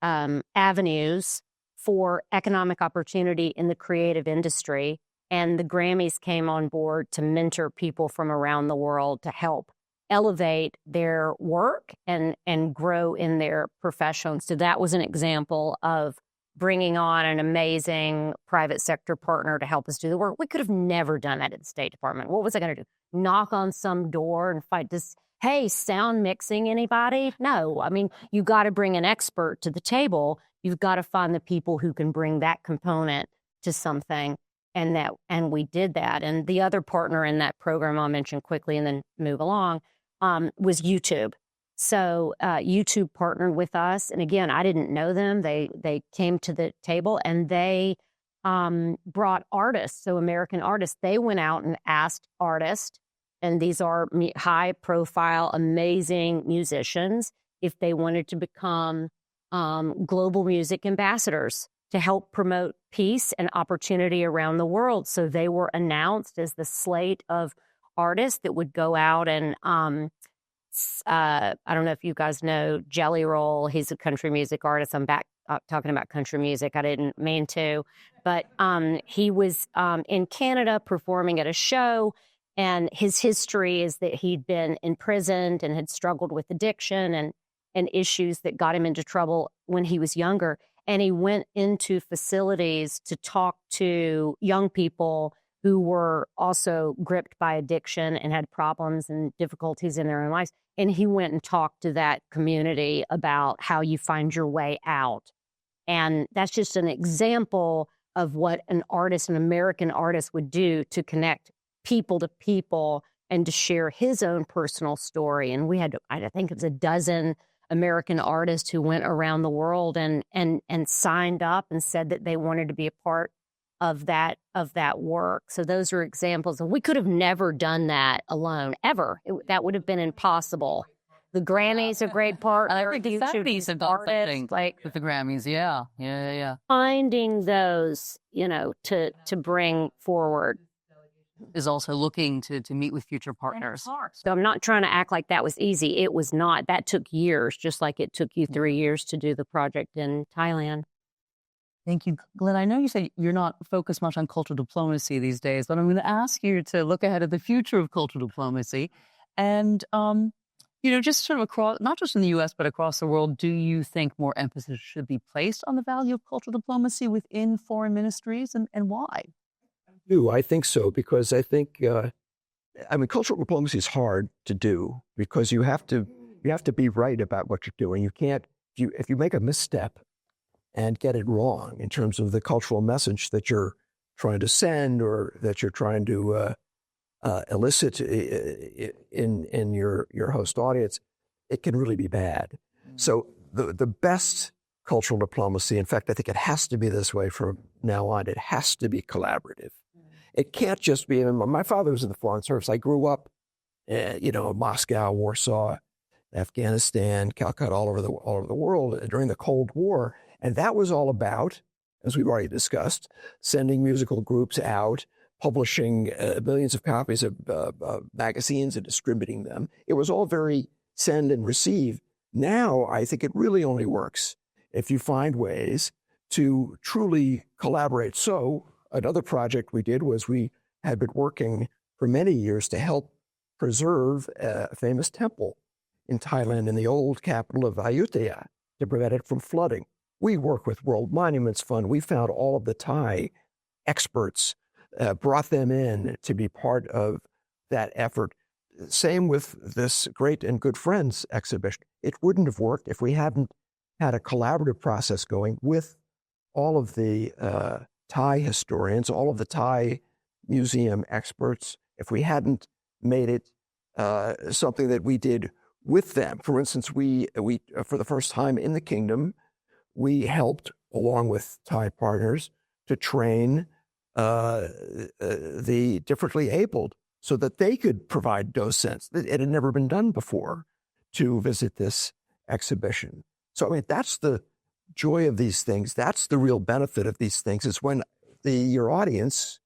avenues for economic opportunity in the creative industry. And the Grammys came on board to mentor people from around the world to help elevate their work and grow in their profession. So that was an example of bringing on an amazing private sector partner to help us do the work. We could have never done that at the State Department. What was I going to do? Knock on some door and fight this? Hey, sound mixing, anybody? No. I mean, you got to bring an expert to the table. You've got to find the people who can bring that component to something. And we did that. And the other partner in that program I'll mention quickly and then move along was YouTube. So YouTube partnered with us. And again, I didn't know them. They came to the table and they brought artists, so American artists. They went out and asked artists, and these are high-profile, amazing musicians, if they wanted to become global music ambassadors to help promote peace and opportunity around the world. So they were announced as the slate of artists that would go out and I don't know if you guys know Jelly Roll. He's a country music artist. I'm back talking about country music. I didn't mean to, but he was in Canada performing at a show, and his history is that he'd been imprisoned and had struggled with addiction and issues that got him into trouble when he was younger. And he went into facilities to talk to young people who were also gripped by addiction and had problems and difficulties in their own lives. And he went and talked to that community about how you find your way out. And that's just an example of what an artist, an American artist, would do to connect people to people and to share his own personal story. And we had, I think it was a dozen American artists who went around the world and signed up and said that they wanted to be a part of that work. So those are examples. And we could have never done that alone, ever. That would have been impossible. The Grammys are a great part. I think the Saudis have done something with the Grammys. Yeah. Finding those, to bring forward. Is also looking to meet with future partners. So I'm not trying to act like that was easy. It was not. That took years, just like it took you 3 years to do the project in Thailand. Thank you, Glenn. I know you said you're not focused much on cultural diplomacy these days, but I'm going to ask you to look ahead at the future of cultural diplomacy. And, just sort of across, not just in the U.S., but across the world, do you think more emphasis should be placed on the value of cultural diplomacy within foreign ministries, and why? I think so, because I think, cultural diplomacy is hard to do because you have to be right about what you're doing. You can't, if you make a misstep and get it wrong in terms of the cultural message that you're trying to send or that you're trying to elicit in your host audience, it can really be bad. So the best cultural diplomacy, in fact, I think it has to be this way from now on. It has to be collaborative. It can't just be, my father was in the Foreign Service. I grew up, Moscow, Warsaw, Afghanistan, Calcutta, all over the world during the Cold War. And that was all about, as we've already discussed, sending musical groups out, publishing millions of copies of magazines and distributing them. It was all very send and receive. Now, I think it really only works if you find ways to truly collaborate. So another project we did was we had been working for many years to help preserve a famous temple in Thailand in the old capital of Ayutthaya to prevent it from flooding. We work with World Monuments Fund. We found all of the Thai experts, brought them in to be part of that effort. Same with this Great and Good Friends exhibition. It wouldn't have worked if we hadn't had a collaborative process going with all of the Thai historians, all of the Thai museum experts, if we hadn't made it something that we did with them. For instance, we for the first time in the kingdom, we helped, along with Thai partners, to train the differently abled so that they could provide docents. It had never been done before to visit this exhibition. So, that's the joy of these things. That's the real benefit of these things, is when your audience,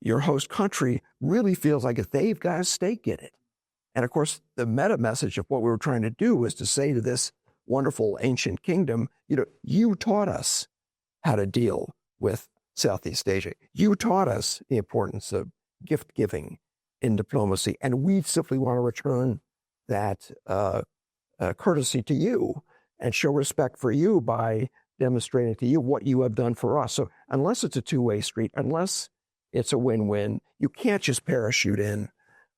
your host country, really feels like if they've got a stake in it. And of course, the meta message of what we were trying to do was to say to this wonderful ancient kingdom, you taught us how to deal with Southeast Asia. You taught us the importance of gift giving in diplomacy, and we simply want to return that courtesy to you and show respect for you by demonstrating to you what you have done for us. So unless it's a two-way street, unless it's a win-win, you can't just parachute in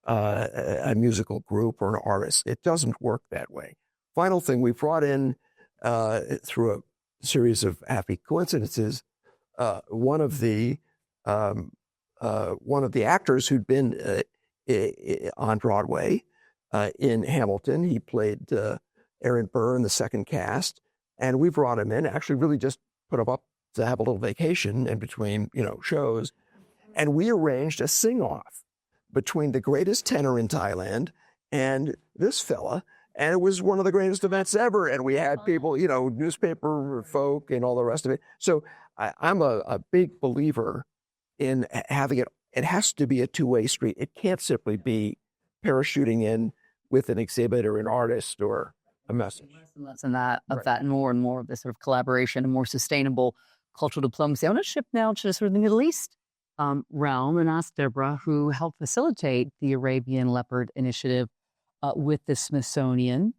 a musical group or an artist. It doesn't work that way. Final thing, we brought in, through a series of happy coincidences, one of the actors who'd been on Broadway in Hamilton. He played Aaron Burr in the second cast, and we brought him in. Actually, really just put him up to have a little vacation in between, shows, and we arranged a sing-off between the greatest tenor in Thailand and this fella. And it was one of the greatest events ever. And we had people, newspaper folk and all the rest of it. So I'm a big believer in having it. It has to be a two-way street. It can't simply be parachuting in with an exhibit or an artist or a message. Less and less that, and more of this sort of collaboration and more sustainable cultural diplomacy. I want to shift now to sort of the Middle East realm and ask Deborah, who helped facilitate the Arabian Leopard Initiative with the Smithsonian.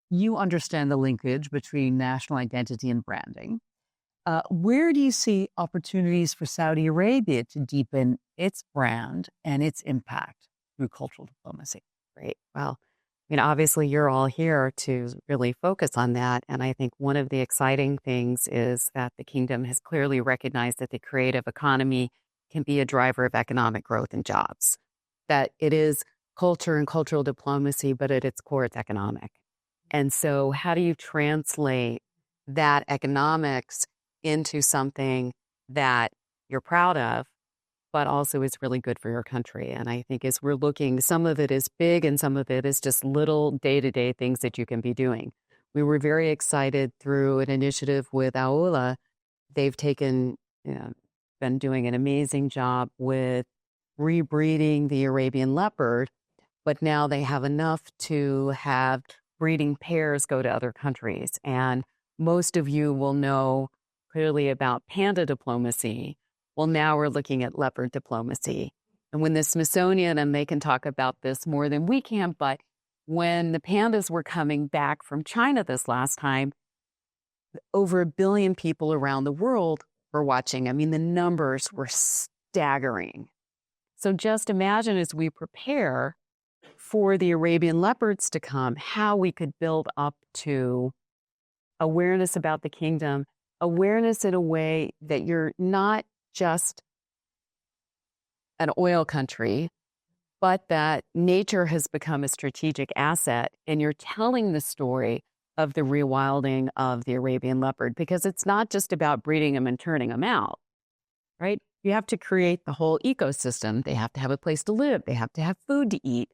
You understand the linkage between national identity and branding. Where do you see opportunities for Saudi Arabia to deepen its brand and its impact through cultural diplomacy? Great. Well, obviously you're all here to really focus on that. And I think one of the exciting things is that the kingdom has clearly recognized that the creative economy can be a driver of economic growth and jobs, that it is culture and cultural diplomacy, but at its core, it's economic. And so how do you translate that economics into something that you're proud of, but also is really good for your country? And I think as we're looking, some of it is big and some of it is just little day-to-day things that you can be doing. We were very excited through an initiative with Aola. They've been doing an amazing job with rebreeding the Arabian leopard, but now they have enough to have breeding pairs go to other countries. And most of you will know clearly about panda diplomacy. Well, now we're looking at leopard diplomacy. And when the Smithsonian, and they can talk about this more than we can, but when the pandas were coming back from China this last time, over 1 billion people around the world were watching. I mean, the numbers were staggering. So just imagine as we prepare for the Arabian leopards to come, how we could build up to awareness about the kingdom, awareness in a way that you're not just an oil country, but that nature has become a strategic asset, and you're telling the story of the rewilding of the Arabian leopard, because it's not just about breeding them and turning them out, right? You have to create the whole ecosystem. They have to have a place to live. They have to have food to eat.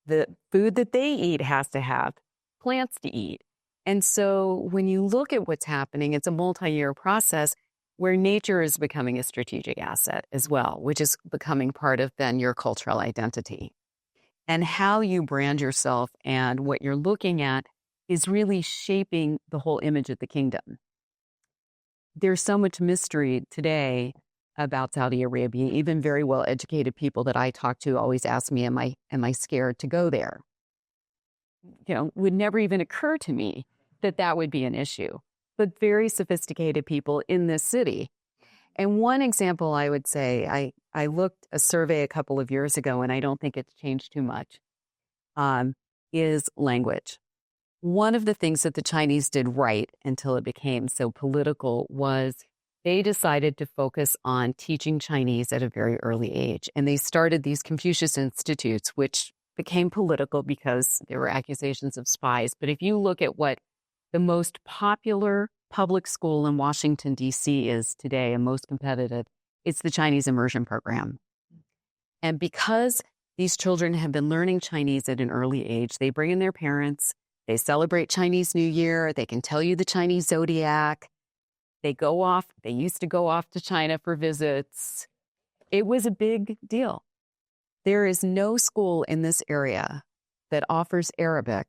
The food that they eat has to have plants to eat. And so when you look at what's happening, it's a multi-year process where nature is becoming a strategic asset as well, which is becoming part of then your cultural identity. And how you brand yourself and what you're looking at is really shaping the whole image of the kingdom. There's so much mystery today about Saudi Arabia. Even very well-educated people that I talk to always ask me, am I scared to go there? Would never even occur to me that would be an issue. But very sophisticated people in this city. And one example I would say, I looked a survey a couple of years ago, and I don't think it's changed too much, is language. One of the things that the Chinese did right until it became so political was they decided to focus on teaching Chinese at a very early age. And they started these Confucius Institutes, which became political because there were accusations of spies. But if you look at what the most popular public school in Washington, D.C. is today and most competitive, it's the Chinese immersion program. And because these children have been learning Chinese at an early age, they bring in their parents, they celebrate Chinese New Year, they can tell you the Chinese zodiac, they used to go off to China for visits. It was a big deal. There is no school in this area that offers Arabic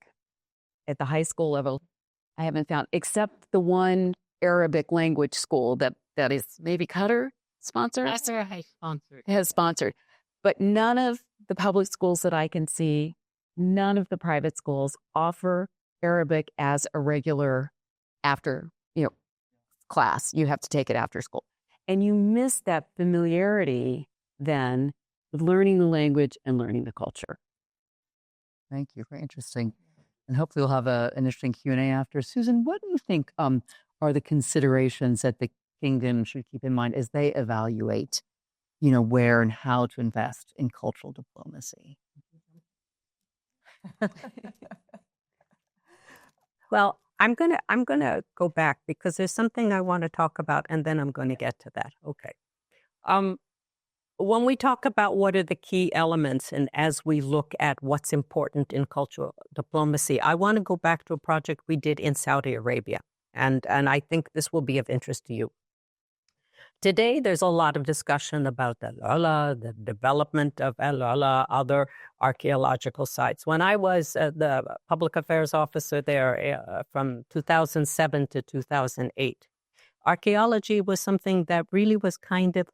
at the high school level, I haven't found, except the one Arabic language school that is maybe Qatar. sponsored? Nasser has sponsored. Has sponsored. But none of the public schools that I can see, none of the private schools offer Arabic as a regular after, class. You have to take it after school. And you miss that familiarity then with learning the language and learning the culture. Thank you. Very interesting. And hopefully we'll have an interesting Q&A after. Susan, what do you think are the considerations that the kingdom should keep in mind as they evaluate, where and how to invest in cultural diplomacy? Well, I'm gonna go back because there's something I want to talk about, and then I'm going to get to that. Okay. When we talk about what are the key elements, and as we look at what's important in cultural diplomacy, I want to go back to a project we did in Saudi Arabia, and I think this will be of interest to you. Today, there's a lot of discussion about Al-Ula, the development of Al-Ula, other archaeological sites. When I was the public affairs officer there from 2007 to 2008, archaeology was something that really was kind of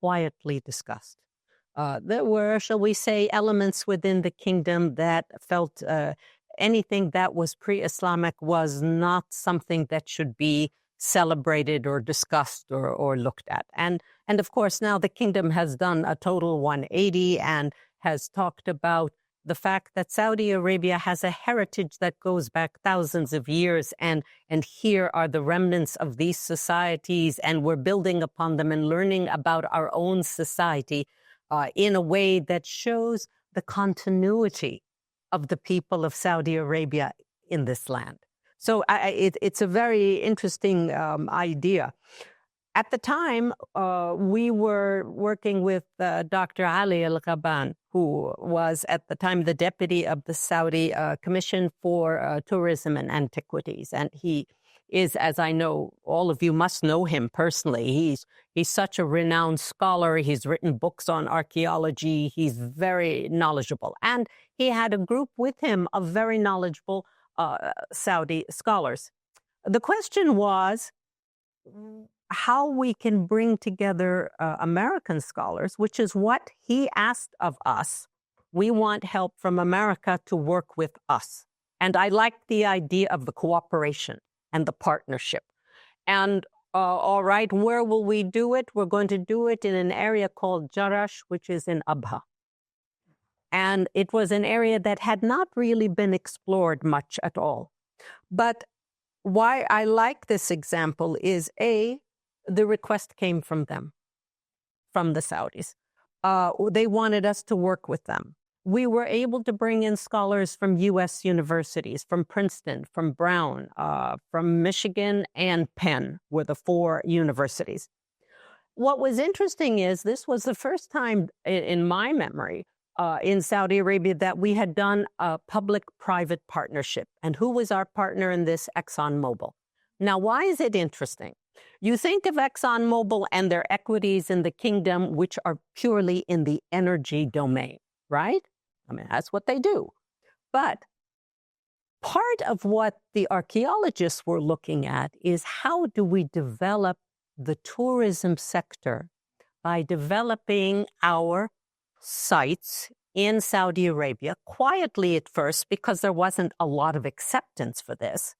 quietly discussed. There were, shall we say, elements within the kingdom that felt anything that was pre-Islamic was not something that should be celebrated or discussed or looked at. And of course, now the kingdom has done a total 180 and has talked about the fact that Saudi Arabia has a heritage that goes back thousands of years, and here are the remnants of these societies, and we're building upon them and learning about our own society in a way that shows the continuity of the people of Saudi Arabia in this land. So it's a very interesting idea. At the time, we were working with Dr. Ali Al-Ghaban, who was at the time the deputy of the Saudi Commission for Tourism and Antiquities. And he is, as I know, all of you must know him personally. He's such a renowned scholar. He's written books on archaeology. He's very knowledgeable. And he had a group with him of very knowledgeable Saudi scholars. The question was how we can bring together American scholars, which is what he asked of us. We want help from America to work with us. And I like the idea of the cooperation and the partnership. And all right, where will we do it? We're going to do it in an area called Jarash, which is in Abha. And it was an area that had not really been explored much at all. But why I like this example is, A, the request came from them, from the Saudis. They wanted us to work with them. We were able to bring in scholars from U.S. universities, from Princeton, from Brown, from Michigan, and Penn were the 4 universities. What was interesting is this was the first time in my memory in Saudi Arabia that we had done a public-private partnership. And who was our partner in this? ExxonMobil. Now, why is it interesting? You think of ExxonMobil and their equities in the kingdom, which are purely in the energy domain, right? I mean, that's what they do. But part of what the archaeologists were looking at is how do we develop the tourism sector by developing our sites in Saudi Arabia, quietly at first, because there wasn't a lot of acceptance for this.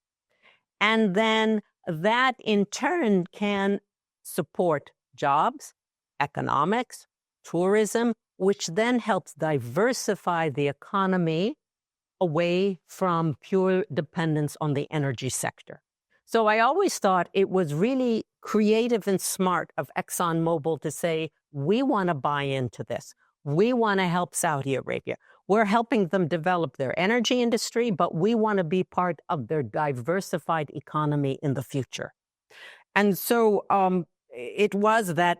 And then that in turn can support jobs, economics, tourism, which then helps diversify the economy away from pure dependence on the energy sector. So I always thought it was really creative and smart of ExxonMobil to say, we want to buy into this. We want to help Saudi Arabia. We're helping them develop their energy industry, but we want to be part of their diversified economy in the future. And so it was that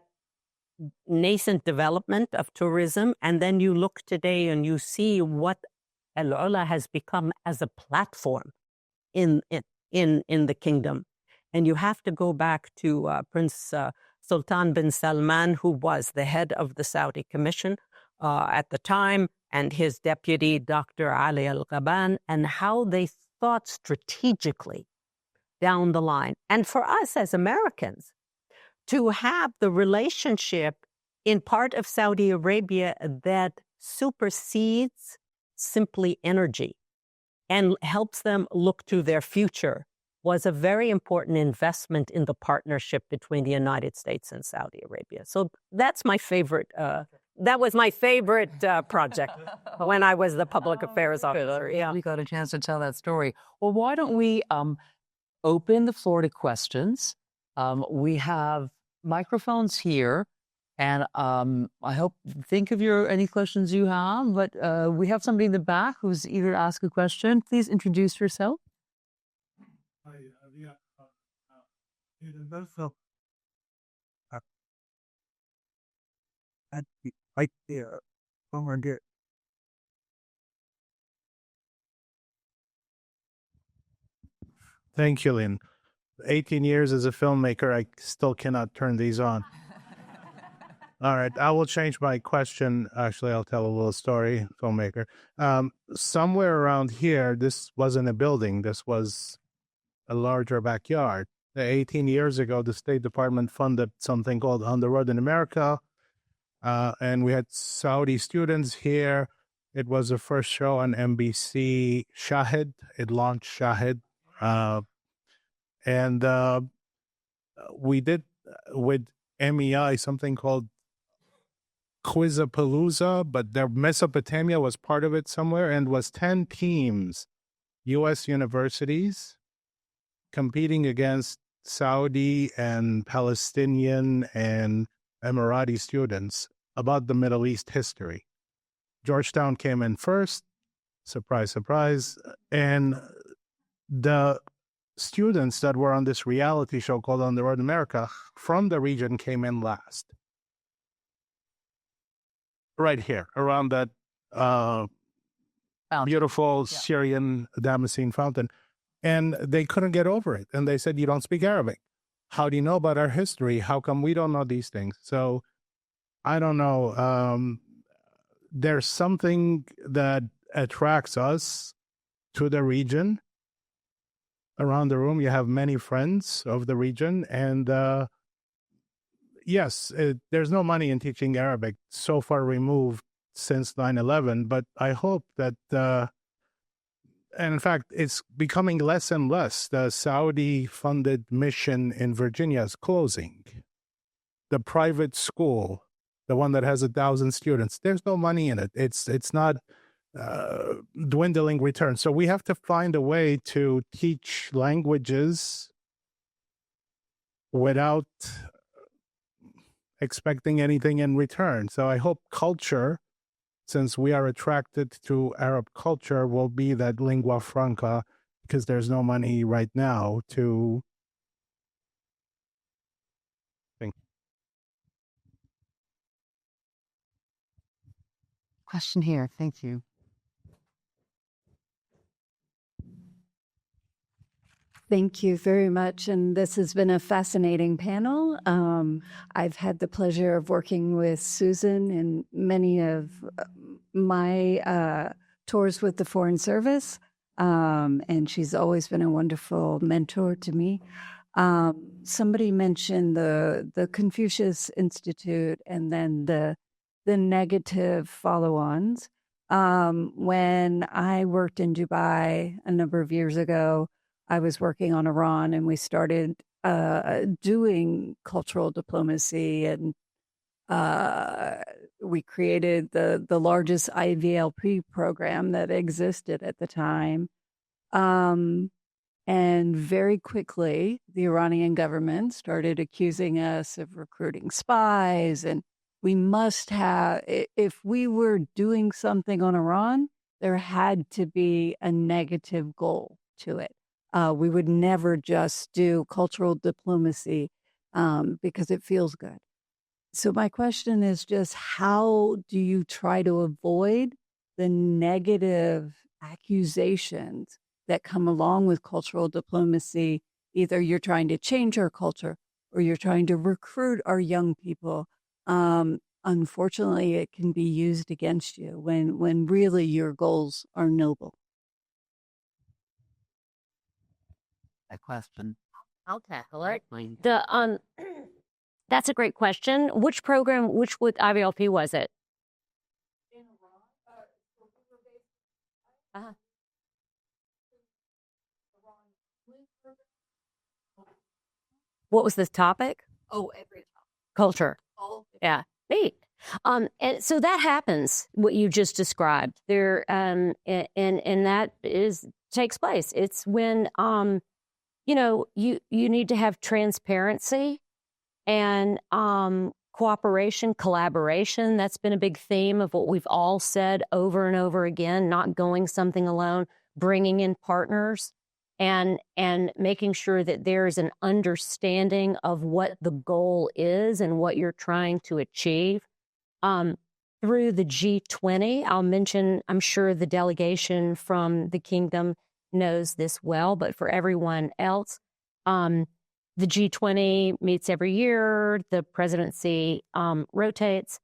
nascent development of tourism. And then you look today and you see what Al-Ula has become as a platform in the kingdom. And you have to go back to Prince Sultan bin Salman, who was the head of the Saudi Commission at the time, and his deputy, Dr. Ali Al-Ghaban, and how they thought strategically down the line. And for us as Americans, to have the relationship in part of Saudi Arabia that supersedes simply energy and helps them look to their future was a very important investment in the partnership between the United States and Saudi Arabia. So that's my favorite. That was my favorite project when I was the public affairs officer. Yeah, We got a chance to tell that story. Well, why don't we open the floor to questions? We have microphones here, and I hope think of any questions you have. But we have somebody in the back who's eager to ask a question. Please introduce yourself. Hi, yeah, Universal at the right there, over there. Thank you, Lynn. 18 years as a filmmaker, I still cannot turn these on. All right, I will change my question. Actually, I'll tell a little story, filmmaker. Somewhere around here, this wasn't a building. This was a larger backyard. 18 years ago, the State Department funded something called On the Road in America, and we had Saudi students here. It was the first show on NBC, Shahid. It launched Shahid. And we did with MEI something called Quizapalooza, but there Mesopotamia was part of it somewhere, and was 10 teams, U.S. universities, competing against Saudi and Palestinian and Emirati students about the Middle East history. Georgetown came in first, surprise, surprise, and the students that were on this reality show called On the Road in America from the region came in last. Right here, around that beautiful Syrian Damascene fountain. And they couldn't get over it. And they said, you don't speak Arabic. How do you know about our history? How come we don't know these things? So I don't know. There's something that attracts us to the region. Around the room, you have many friends of the region. And yes, there's no money in teaching Arabic, so far removed since 9/11. But I hope that, and in fact, it's becoming less and less. The Saudi-funded mission in Virginia is closing. The private school, the one that has 1,000 students, there's no money in it. It's not dwindling returns. So we have to find a way to teach languages without expecting anything in return. So I hope culture, since we are attracted to Arab culture, will be that lingua franca, because there's no money right now to think. Question here. Thank you. Thank you very much. And this has been a fascinating panel. I've had the pleasure of working with Susan in many of my tours with the Foreign Service. And she's always been a wonderful mentor to me. Somebody mentioned the Confucius Institute and then the negative follow-ons. When I worked in Dubai a number of years ago, I was working on Iran, and we started doing cultural diplomacy, and we created the largest IVLP program that existed at the time. And very quickly, the Iranian government started accusing us of recruiting spies, and we must have, if we were doing something on Iran, there had to be a negative goal to it. We would never just do cultural diplomacy because it feels good. So my question is just, how do you try to avoid the negative accusations that come along with cultural diplomacy? Either you're trying to change our culture or you're trying to recruit our young people. Unfortunately, it can be used against you when really your goals are noble. A question. I'll tackle it. Mine. That's a great question. Which program, which with IVLP was it? Uh-huh. What was this topic? Oh, every Culture. all Yeah, neat. And so that happens, what you just described there, and that takes place. It's when, you need to have transparency and cooperation, collaboration. That's been a big theme of what we've all said over and over again, not going something alone, bringing in partners and making sure that there is an understanding of what the goal is and what you're trying to achieve. Through the G20, I'll mention, I'm sure the delegation from the kingdom knows this well, but for everyone else, the G20 meets every year. The presidency rotates.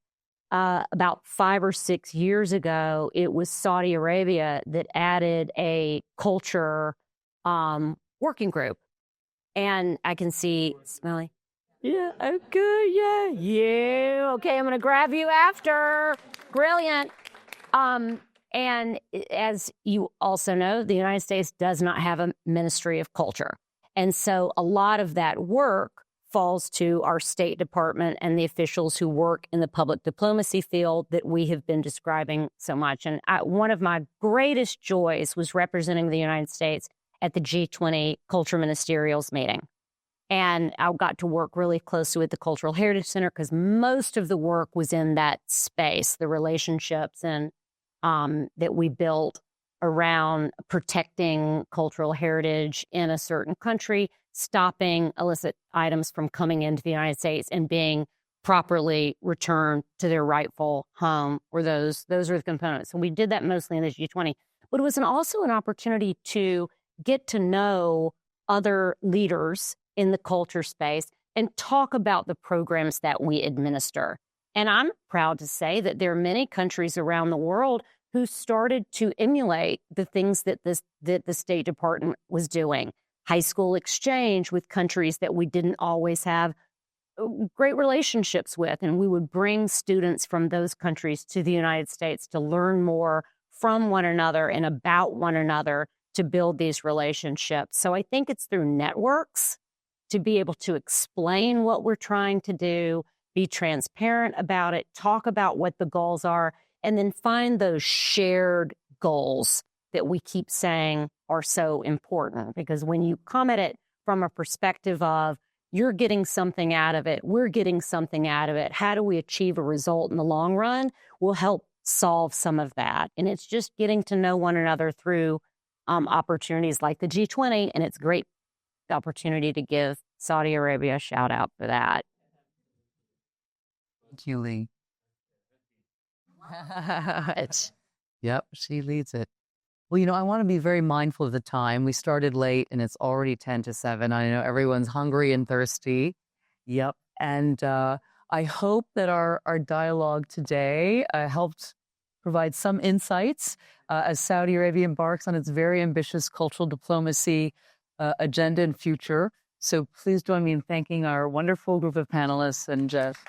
About 5 or 6 years ago, it was Saudi Arabia that added a culture working group. And I can see Smelly. Yeah, okay, yeah. Okay, I'm going to grab you after. Brilliant. And as you also know, the United States does not have a Ministry of Culture. And so a lot of that work falls to our State Department and the officials who work in the public diplomacy field that we have been describing so much. And one of my greatest joys was representing the United States at the G20 Culture Ministerials meeting. And I got to work really closely with the Cultural Heritage Center because most of the work was in that space, the relationships and that we built around protecting cultural heritage in a certain country, stopping illicit items from coming into the United States and being properly returned to their rightful home, or those are the components. And we did that mostly in the G20. But it was also an opportunity to get to know other leaders in the culture space and talk about the programs that we administer. And I'm proud to say that there are many countries around the world who started to emulate the things that the State Department was doing. High school exchange with countries that we didn't always have great relationships with. And we would bring students from those countries to the United States to learn more from one another and about one another to build these relationships. So I think it's through networks to be able to explain what we're trying to do, be transparent about it, talk about what the goals are, and then find those shared goals that we keep saying are so important. Because when you come at it from a perspective of you're getting something out of it, we're getting something out of it, how do we achieve a result in the long run, will help solve some of that. And it's just getting to know one another through opportunities like the G20, and it's a great opportunity to give Saudi Arabia a shout out for that. Thank you, Lee. Yep, she leads it. Well, I want to be very mindful of the time. We started late and it's already 10 to 7. I know everyone's hungry and thirsty. Yep. And I hope that our dialogue today helped provide some insights as Saudi Arabia embarks on its very ambitious cultural diplomacy agenda and future. So please join me in thanking our wonderful group of panelists and Jeff.